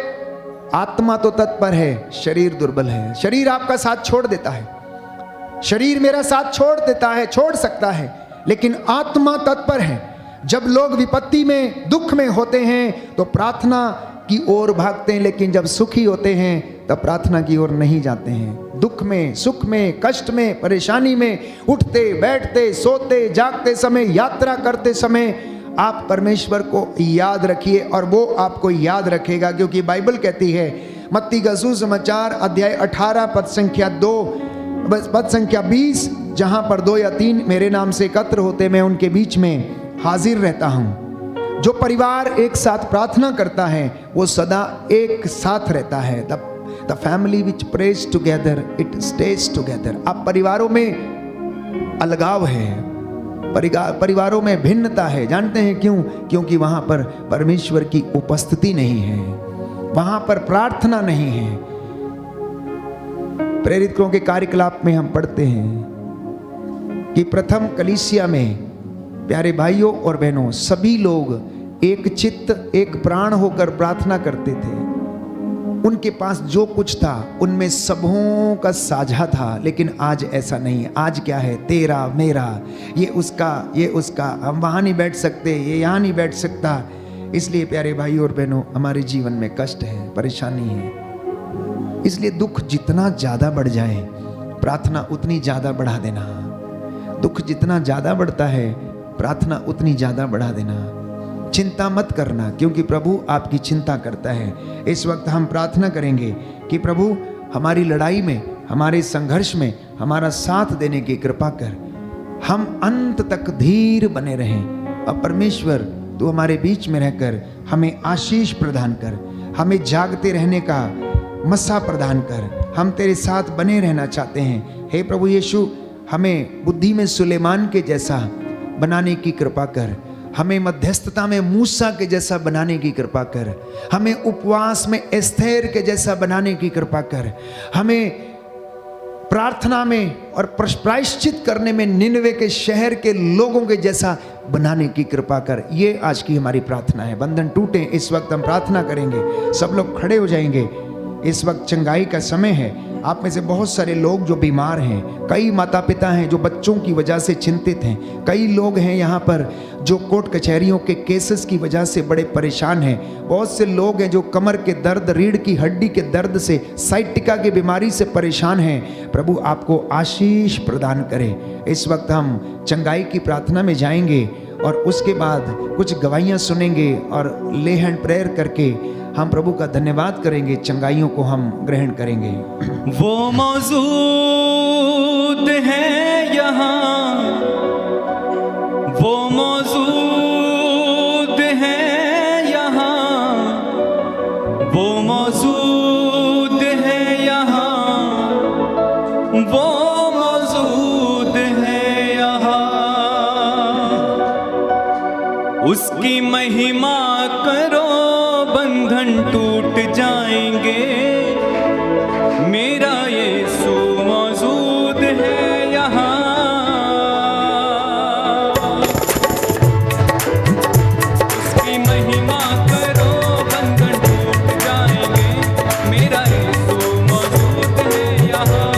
आत्मा तो तत्पर है, शरीर दुर्बल है। शरीर आपका साथ छोड़ देता है, शरीर मेरा साथ छोड़ देता है, छोड़ सकता है, लेकिन आत्मा तत्पर है। जब लोग विपत्ति में, दुख में होते हैं तो प्रार्थना की ओर भागते हैं, लेकिन जब सुखी होते हैं तब प्रार्थना की ओर नहीं जाते हैं। दुख में, सुख में, कष्ट में, परेशानी में, उठते बैठते, सोते जागते समय, यात्रा करते समय आप परमेश्वर को याद रखिए और वो आपको याद रखेगा, क्योंकि बाइबल कहती है, मत्ती का सुसमाचार अध्याय 18 पद संख्या 2 पद संख्या 20, जहां पर 2 या 3 मेरे नाम से एकत्र होते मैं उनके बीच में हाजिर रहता हूं। जो परिवार एक साथ प्रार्थना करता है वो सदा एक साथ रहता है। The family which praise together it stage together. अब परिवारों में अलगाव है, परिवारों में भिन्नता है। जानते हैं क्यों? क्योंकि वहां पर परमेश्वर की उपस्थिति नहीं है, वहां पर प्रार्थना नहीं है। प्रेरितों के कार्यकलाप में हम पढ़ते हैं कि प्रथम कलीसिया में प्यारे भाइयों और बहनों सभी लोग एक चित्त, एक प्राण होकर प्रार्थना करते थे। उनके पास जो कुछ था उनमें सबों का साझा था, लेकिन आज ऐसा नहीं है। आज क्या है? तेरा मेरा, ये उसका, हम वहाँ नहीं बैठ सकते, ये यहाँ नहीं बैठ सकता। इसलिए प्यारे भाई और बहनों, हमारे जीवन में कष्ट है, परेशानी है। इसलिए दुख जितना ज़्यादा बढ़ जाए, प्रार्थना उतनी ज़्यादा बढ़ा देना। दुख जितना ज़्यादा बढ़ता है, प्रार्थना उतनी ज़्यादा बढ़ा देना। चिंता मत करना, क्योंकि प्रभु आपकी चिंता करता है। इस वक्त हम प्रार्थना करेंगे कि प्रभु हमारी लड़ाई में हमारे संघर्ष में हमारा साथ देने की कृपा कर। हम अंत तक धीर बने रहें और परमेश्वर तू हमारे बीच में रहकर हमें आशीष प्रदान कर, हमें जागते रहने का मसा प्रदान कर। हम तेरे साथ बने रहना चाहते हैं। हे प्रभु यीशु, हमें बुद्धि में सुलेमान के जैसा बनाने की कृपा कर, हमें मध्यस्थता में मूसा के जैसा बनाने की कृपा कर, हमें उपवास में एस्थेर के जैसा बनाने की कृपा कर, हमें प्रार्थना में और प्रायश्चित करने में निनवे के शहर के लोगों के जैसा बनाने की कृपा कर। ये आज की हमारी प्रार्थना है। बंधन टूटे, इस वक्त हम प्रार्थना करेंगे। सब लोग खड़े हो जाएंगे। इस वक्त चंगाई का समय है। आप में से बहुत सारे लोग जो बीमार हैं, कई माता पिता हैं जो बच्चों की वजह से चिंतित हैं, कई लोग हैं यहाँ पर जो कोर्ट कचहरियों के केसेस की वजह से बड़े परेशान हैं, बहुत से लोग हैं जो कमर के दर्द, रीढ़ की हड्डी के दर्द से, साइटिका की बीमारी से परेशान हैं। प्रभु आपको आशीष प्रदान करे। इस वक्त हम चंगाई की प्रार्थना में जाएंगे और उसके बाद कुछ गवाहियाँ सुनेंगे और ले हैंड प्रेयर करके हम प्रभु का धन्यवाद करेंगे। चंगाइयों को हम ग्रहण करेंगे। वो मौजूद है यहाँ, वो मौजूद है यहाँ, वो मौजूद है यहाँ, वो मौजूद है यहाँ। उसकी महिमा करो, बंधन टूट जाएंगे। मेरा यीशु मौजूद है यहाँ। उसकी महिमा करो, बंधन टूट जाएंगे। मेरा यीशु मौजूद है यहाँ।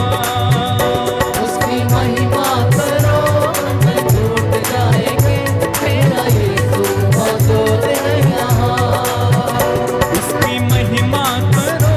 उसकी महिमा करो, बंधन टूट जाएंगे। मेरा यीशु मौजूद है यहाँ। उसकी महिमा करो,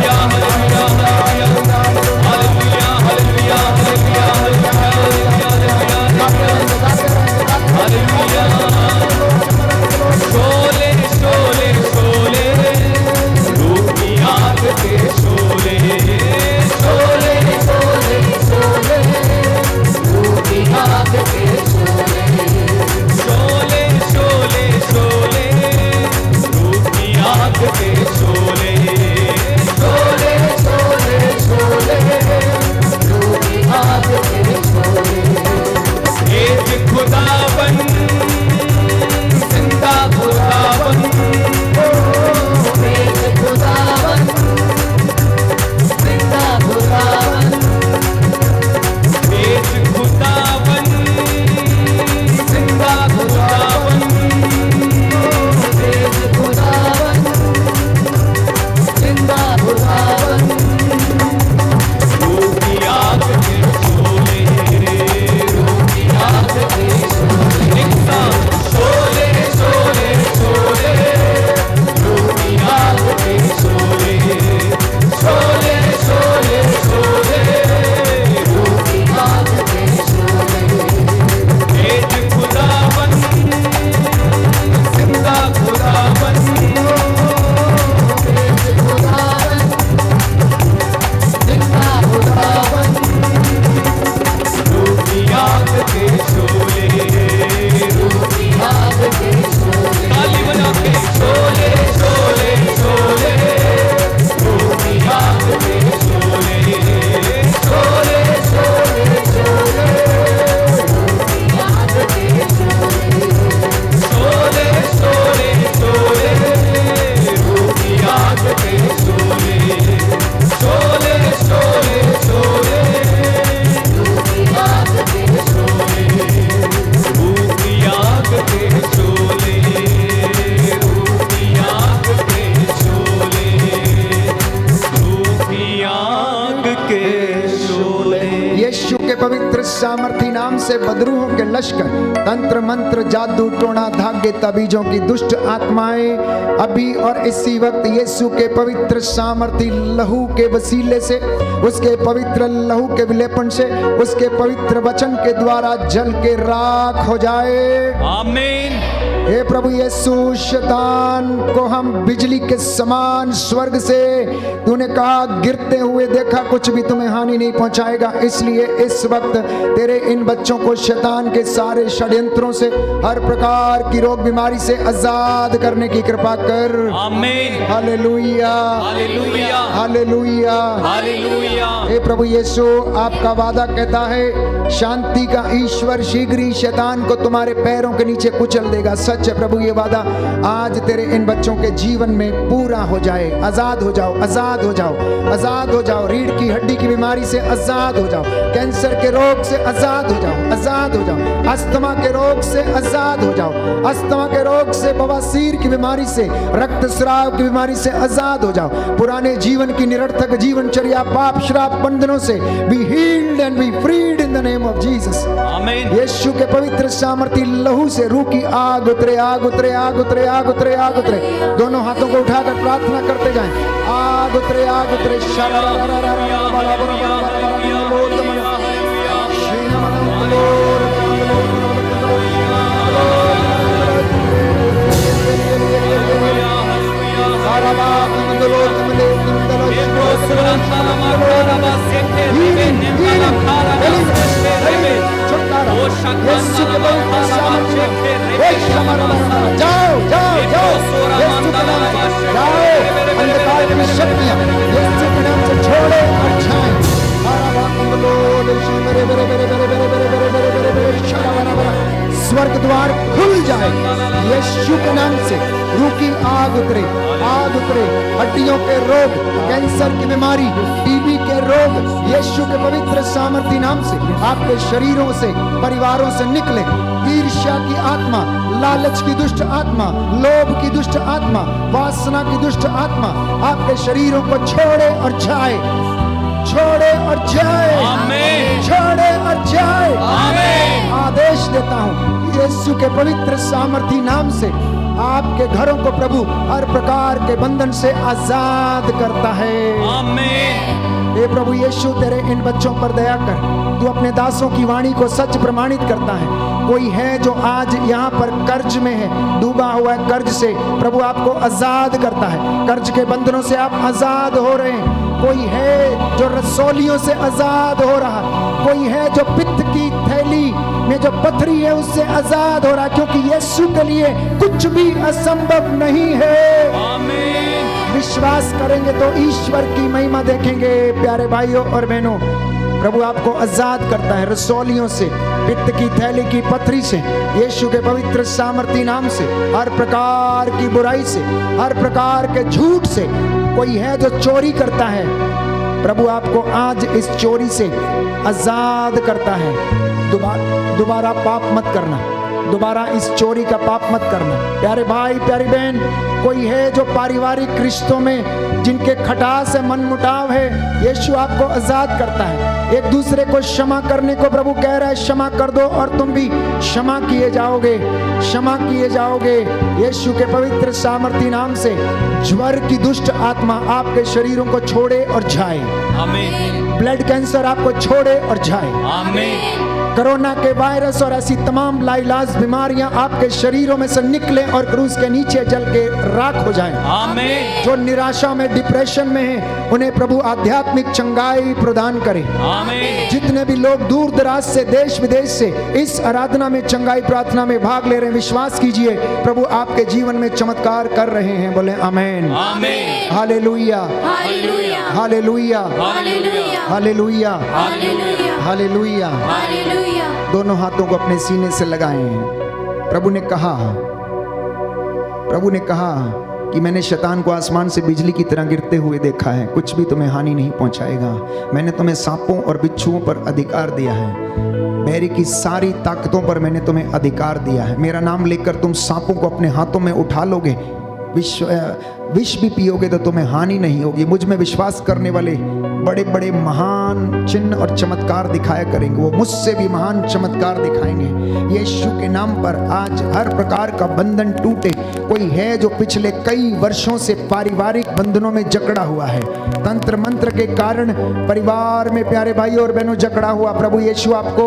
सामर्थी नाम से बदरूहों के लश्कर, तंत्र मंत्र, जादू टोना धागे ताबीजों की दुष्ट आत्माएं अभी और इसी वक्त यीशु के पवित्र सामर्थी लहू के वसीले से, उसके पवित्र लहू के विलेपन से, उसके पवित्र वचन के द्वारा जल के राख हो जाए। आमीन। हे प्रभु यीशु, शैतान को हम बिजली के समान स्वर्ग से, तूने कहा गिरते हुए देखा, कुछ भी तुम्हें हानि नहीं पहुंचाएगा। इसलिए इस वक्त तेरे इन बच्चों को शैतान के सारे षड्यंत्रों से, हर प्रकार की रोग बीमारी से आजाद करने की कृपा कर। आमीन। Hallelujah, hallelujah, hallelujah, hallelujah. हे प्रभु यीशु, आपका वादा कहता है शांति का ईश्वर शीघ्र ही शैतान को तुम्हारे पैरों के नीचे कुचल देगा। सच है प्रभु, ये वादा आज तेरे इन बच्चों के जीवन में पूरा हो जाए। आजाद हो जाओ, आजाद हो जाओ, आजाद हो जाओ। रीढ़ की हड्डी की बीमारी से आजाद हो जाओ, कैंसर के रोग से आजाद हो जाओ, आजाद हो जाओ, अस्थमा के रोग से आजाद हो जाओ, अस्थमा के रोग से, बवासीर की बीमारी से, रक्तस्राव की बीमारी से आजाद हो जाओ। पुराने जीवन की निरर्थक जीवनचर्या, पाप श्राप बंधनों से be healed and be freed in the name of Jesus. आमीन। यीशु के पवित्र सामर्थी लहू से रूह की आग उतरे, आग उतरे, आग उतरे, आग उतरे, आग उतरे। दोनों हाथों को उठाकर प्रार्थना करते जाएं। आग उतरे, आग उतरे। जाओ जाओ जाओ, अंधकार की शक्तियां यीशु के नाम से छोड़े और जाएं। स्वर्ग द्वार खुल जाए यीशु के नाम से। रूह की आग उतरे, आग उतरे। हड्डियों के रोग, कैंसर की बीमारी, टीबी के रोग यीशु के पवित्र सामर्थी नाम से आपके शरीरों से, परिवारों से निकले। ईर्ष्या की आत्मा, लालच की दुष्ट आत्मा, लोभ की दुष्ट आत्मा, वासना की दुष्ट आत्मा आपके शरीरों को छोड़े और जाए, छोड़े और जाए, आमीन। छोड़े और जाए। आमीन। आदेश देता हूँ यीशु के पवित्र सामर्थी नाम से आपके घरों को प्रभु हर प्रकार के बंधन से आजाद करता है। आमीन। हे प्रभु यीशु, तेरे इन बच्चों पर दया कर। तू अपने दासों की वाणी को सच प्रमाणित करता है। कोई है जो आज यहाँ पर कर्ज में है, डूबा हुआ है कर्ज से, प्रभु आपको आजाद करता है। कर्ज के बंधनों से आप आजाद हो रहे हैं। कोई है जो रसौलियों से आजाद हो रहा, कोई है जो पित्त की थैली में जो पथरी है उससे आजाद हो रहा, क्योंकि यीशु के लिए कुछ भी असंभव नहीं है। आमीन। विश्वास करेंगे तो ईश्वर की महिमा देखेंगे। प्यारे भाइयों और बहनों, प्रभु आपको आजाद करता है रसौलियों से, पित्त की थैली की पथरी से, यीशु के पवित्र सामर्थी नाम से, हर प्रकार की बुराई से, हर प्रकार के झूठ से। कोई है जो चोरी करता है, प्रभु आपको आज इस चोरी से आजाद करता है। दोबारा पाप मत करना, दोबारा इस चोरी का पाप मत करना। प्यारे भाई, प्यारी बहन, कोई है जो पारिवारिक रिश्तों में जिनके खटास है, मनमुटाव है, यीशु आपको आजाद करता है। एक दूसरे को क्षमा करने को प्रभु कह रहा है, क्षमा कर दो और तुम भी क्षमा किए जाओगे, क्षमा किए जाओगे। यीशु के पवित्र सामर्थी नाम से ज्वर की दुष्ट आत्मा आपके शरीरों को छोड़े और जाए। आमीन। ब्लड कैंसर आपको छोड़े और जाए। आमीन। कोरोना के वायरस और ऐसी तमाम लाइलाज बीमारियां आपके शरीरों में से निकले और क्रूस के नीचे जल के राख हो जाएं। आमीन। जो निराशा में, डिप्रेशन में हैं, उन्हें प्रभु आध्यात्मिक चंगाई प्रदान करे। आमीन। जितने भी लोग दूर दराज से, देश विदेश से इस आराधना में, चंगाई प्रार्थना में भाग ले रहे हैं, विश्वास कीजिए प्रभु आपके जीवन में चमत्कार कर रहे हैं। बोले आमीन। आमीन। Hallelujah, hallelujah, hallelujah, hallelujah, hallelujah, hallelujah, hallelujah. Hallelujah. दोनों हाथों को अपने सीने से लगाए हैं। प्रभु ने कहा कि मैंने शैतान को आसमान से बिजली की तरह गिरते हुए देखा है, कुछ भी तुम्हें हानि नहीं पहुंचाएगा। मैंने तुम्हें सांपों और बिच्छुओं पर अधिकार दिया है, बैरी की सारी ताकतों पर मैंने तुम्हें अधिकार दिया है। मेरा नाम लेकर तुम सांपों को अपने हाथों में उठा लोगे, विष भी पियोगे तो तुम्हें हानि नहीं होगी। मुझ में विश्वास करने वाले बड़े बड़े महान चिन्ह और चमत्कार दिखाया करेंगे, वो मुझसे भी महान चमत्कार दिखाएंगे। यीशु के नाम पर आज हर प्रकार का बंधन टूटे। कोई है जो पिछले कई वर्षों से पारिवारिक बंधनों में जकड़ा हुआ है, तंत्र मंत्र के कारण परिवार में प्यारे भाई और बहनों जकड़ा हुआ, प्रभु यीशु आपको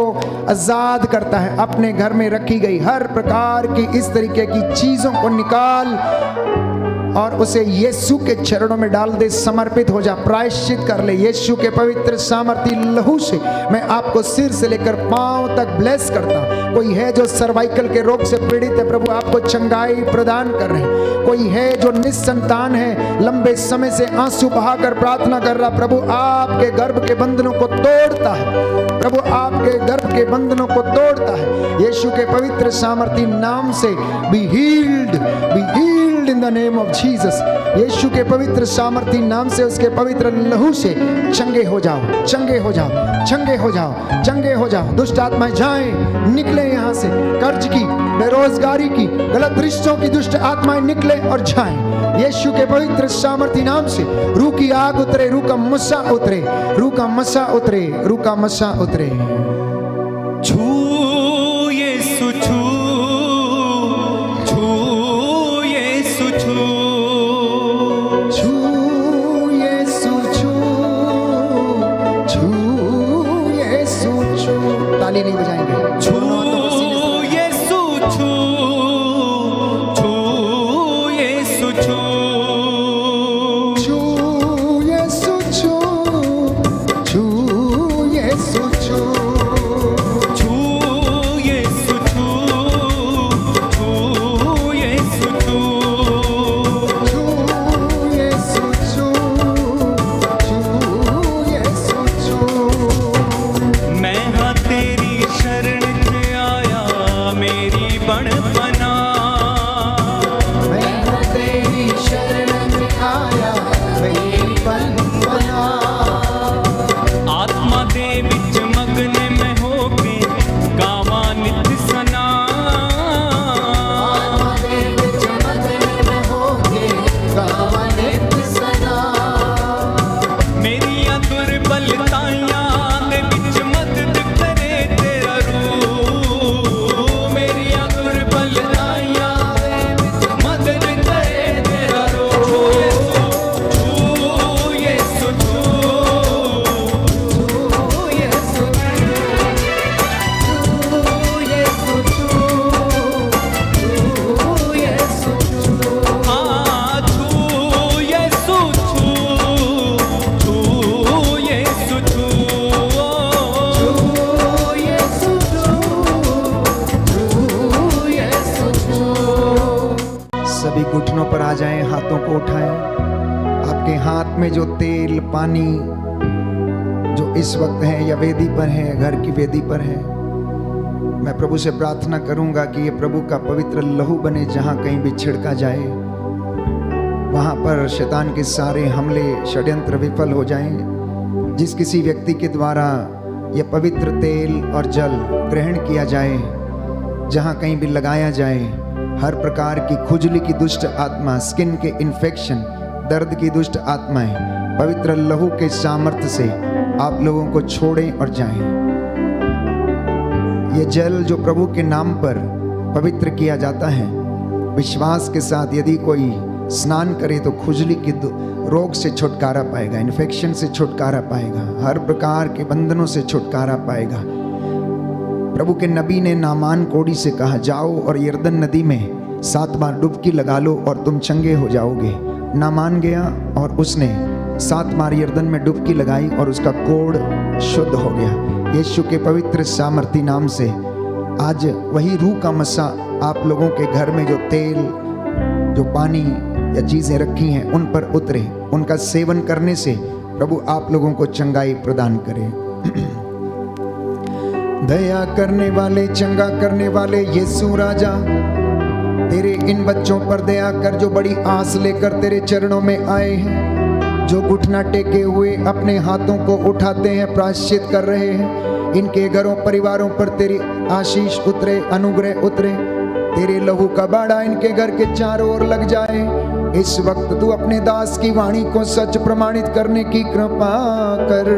आजाद करता है। अपने घर में रखी गई हर प्रकार की इस तरीके की चीजों को निकाल और उसे यीशु के चरणों में डाल दे, समर्पित हो जा, प्रायश्चित कर ले। यीशु के पवित्र सामर्थी लहू से मैं आपको सिर से लेकर पांव तक ब्लेस करता हूं। कोई है जो सर्वाइकल के रोग से पीड़ित है, प्रभु आपको चंगाई प्रदान कर रहे हैं। कोई है जो निसंतान है, लंबे समय से आंसू बहाकर प्रार्थना कर रहा, प्रभु आपके गर्भ के बंधनों को तोड़ता है, प्रभु आपके गर्भ के बंधनों को तोड़ता है। यीशु के पवित्र सामर्थी नाम से be healed in the name of Jesus. Yeshu के पवित्र सामर्थी नाम से, उसके पवित्र लहू से चंगे हो जाओ, चंगे हो जाओ, चंगे हो जाओ, चंगे हो जाओ। दुष्ट आत्माएं जाएं, निकले यहाँ से। कर्ज की, बेरोजगारी की, गलत रिश्तों की दुष्ट आत्माएं निकले और जाएं। यीशु के पवित्र सामर्थी नाम से रूह की आग उतरे, रूह का मसा उतरे, रूह का मसा उतरे, रूह का मसा उतरे। छू यीशु छू, छू यीशु छू, छू यीशु छू, छू यीशु छू। ताली नहीं बजाएंगे। छू यीशु छू, छू यीशु छू, छू यीशु छू, छू यीशु छू, छू यीशु छू, छू यीशु छू, छू यीशु छू, छू यीशु छू। मैं हाँ तेरी शरण में आया, मेरी बण बना। मैं तेरी शरण में आया, मेरी बन बना। आत्मा दे विच मगन में होके गावा नित सना। मेरिया दुर्बलताइयां दे विच मदद करे तेरा रूह। मेरिया दुर्बलताइयां दे विच मदद करे तेरा रूह। छू यीशु छू, छू यीशु हाँ, छू यीशु छू, छू यीशु छू, सभी घुटनों पर आ जाएं, हाथों को उठाएं। आपके हाथ में जो तेल पानी जो इस वक्त है या वेदी पर है, घर की वेदी पर है, मैं प्रभु से प्रार्थना करूंगा कि ये प्रभु का पवित्र लहू बने। जहां कहीं भी छिड़का जाए वहां पर शैतान के सारे हमले षड्यंत्र विफल हो जाएं। जिस किसी व्यक्ति के द्वारा यह पवित्र तेल और जल ग्रहण किया जाए, जहां कहीं भी लगाया जाए, हर प्रकार की खुजली की दुष्ट आत्मा, स्किन के इन्फेक्शन, दर्द की दुष्ट आत्माएं पवित्र लहू के सामर्थ्य से आप लोगों को छोड़ें और जाएं। ये जल जो प्रभु के नाम पर पवित्र किया जाता है, विश्वास के साथ यदि कोई स्नान करे तो खुजली के रोग से छुटकारा पाएगा, इन्फेक्शन से छुटकारा पाएगा, हर प्रकार के बंधनों से छुटकारा पाएगा। प्रभु के नबी ने नामान कोढ़ी से कहा, जाओ और यरदन नदी में 7 बार डुबकी लगा लो और तुम चंगे हो जाओगे। नामान गया और उसने 7 बार यरदन में डुबकी लगाई और उसका कोढ़ शुद्ध हो गया। यीशु के पवित्र सामर्थी नाम से आज वही रूह का मसा आप लोगों के घर में जो तेल, जो पानी या चीजें रखी हैं उन पर उतरे। उनका सेवन करने से प्रभु आप लोगों को चंगाई प्रदान करे। दया करने वाले, चंगा करने वाले यीशु राजा, तेरे इन बच्चों पर दया कर जो बड़ी आस लेकर तेरे चरणों में आए हैं, जो घुटना टेके हुए अपने हाथों को उठाते हैं, प्रायश्चित कर रहे हैं। इनके घरों परिवारों पर तेरी आशीष उतरे, अनुग्रह उतरे, तेरे लहू का बाड़ा इनके घर के चारों ओर लग जाए। इस वक्त तू अपने दास की वाणी को सच प्रमाणित करने की कृपा कर।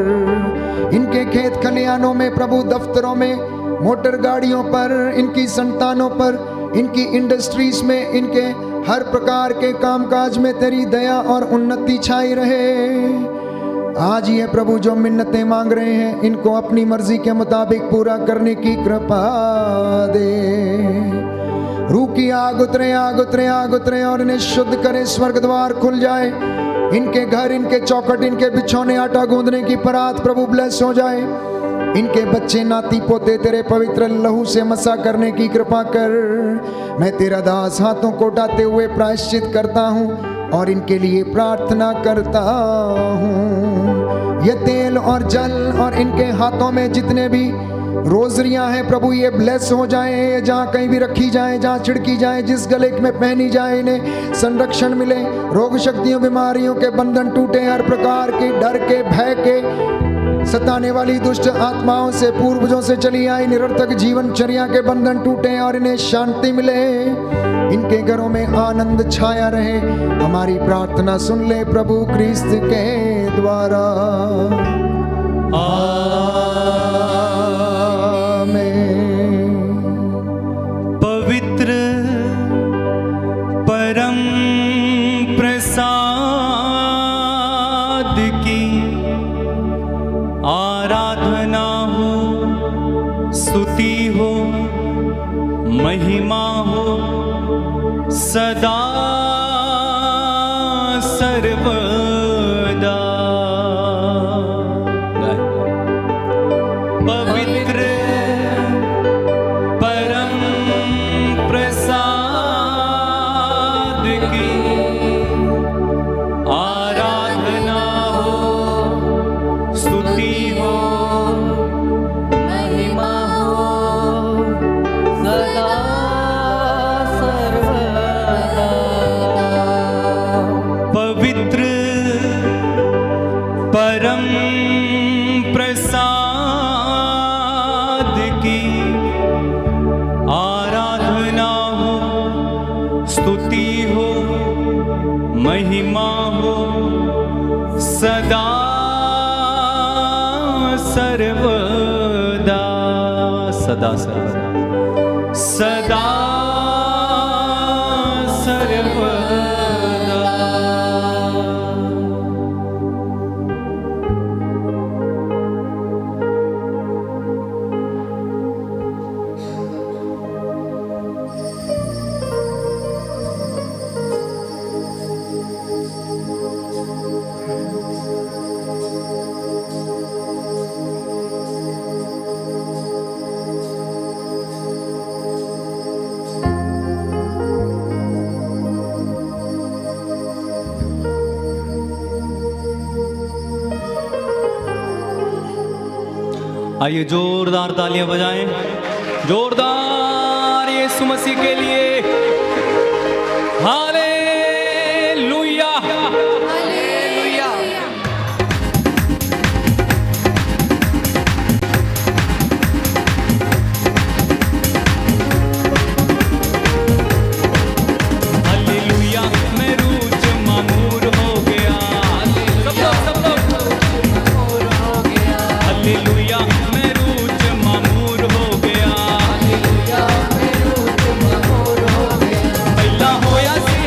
इनके खेत खलियानों में प्रभु, दफ्तरों में, मोटर गाड़ियों पर, इनकी संतानों पर, इनकी इंडस्ट्रीज में, इनके हर प्रकार के कामकाज में तेरी दया और उन्नति छाई रहे। आज ये प्रभु जो मिन्नतें मांग रहे हैं, इनको अपनी मर्जी के मुताबिक पूरा करने की कृपा दे। रूह की आग उतरे, आग उतरे, आग उतरे और इन्हें शुद्ध करे। स्वर्ग द्वार खुल जाए। इनके घर, इनके चौखट, इनके बिछौने, आटा गूंदने की परात प्रभु ब्लेस हो जाए। इनके बच्चे, नाती, पोते तेरे पवित्र लहू से मसा करने की कृपा कर। मैं तेरा दास हाथों को उठाते हुए प्रायश्चित करता हूँ और इनके लिए प्रार्थना करता हूँ। ये तेल और जल और इनके हाथों में जितने भी रोजरियां हैं प्रभु, ये ब्लेस हो जाए। जहाँ कहीं भी रखी जाए, जहाँ छिड़की जाए, जिस गले में पहनी जाए, इन्हें संरक्षण मिले। रोग शक्तियों, बीमारियों के बंधन टूटे। हर प्रकार के डर के, भय के, सताने वाली दुष्ट आत्माओं से, पूर्वजों से चली आई निरर्थक जीवनचर्या के बंधन टूटे और इन्हें शांति मिले। इनके घरों में आनंद छाया रहे। हमारी प्रार्थना सुन ले प्रभु क्रिस्त के द्वारा। पवित्र परम प्रसाद की आराधना हो, स्तुति हो, महिमा हो सदा सर्वदा। पवित्र परम प्रसाद की आराधना हो, स्तुति हो, महिमा हो सदा सर्वदा। पवित्र परम प्रसाद की आराधना हो, स्तुति हो, महिमा हो सदा सर्वदा। सदा सर्वदा, सदा सर्वदा। आइए जोरदार तालियां बजाएं, जोरदार यीशु मसीह के लिए। Hallelujah, hallelujah. हालेलुया। मैं रूच मामूर हो गया। सब लोग हालेलुया। मैं रूच मामूर हो गया। पहला होया सी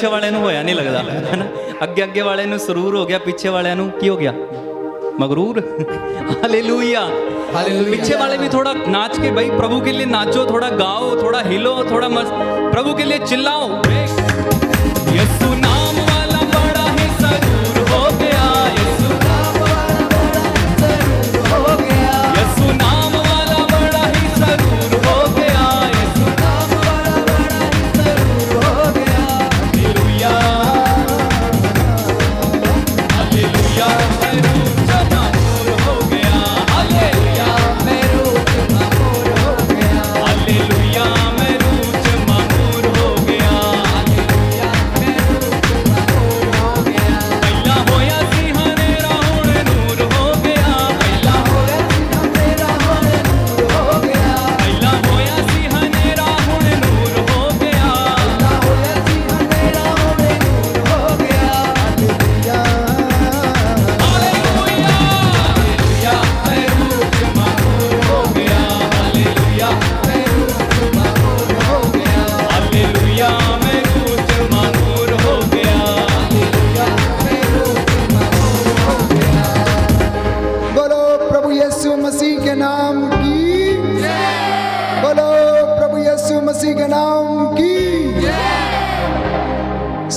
ਪਿੱਛੇ ਵਾਲਿਆਂ ਨੂੰ ਹੋਇਆ ਨਹੀਂ ਲੱਗਦਾ ਹੈ ਨਾ ਅੱਗੇ ਅੱਗੇ ਵਾਲਿਆਂ ਨੂੰ ਸਰੂਰ ਹੋ ਗਿਆ ਪਿੱਛੇ ਵਾਲਿਆਂ ਨੂੰ ਕੀ ਹੋ ਗਿਆ मगरूर हालेलुया हालेलुया। पीछे वाले भी थोड़ा नाच के भाई प्रभु के लिए नाचो थोड़ा गाओ थोड़ा हिलो थोड़ा मस्त प्रभु के लिए चिल्लाओ यीशु नाम वाला बड़ा ही जरूर हो गया यीशु नाम वाला बड़ा ही जरूर हो गया यीशु नाम वाला बड़ा ही जरूर हो गया हालेलुया हालेलुया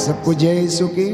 सबको जय यीशु की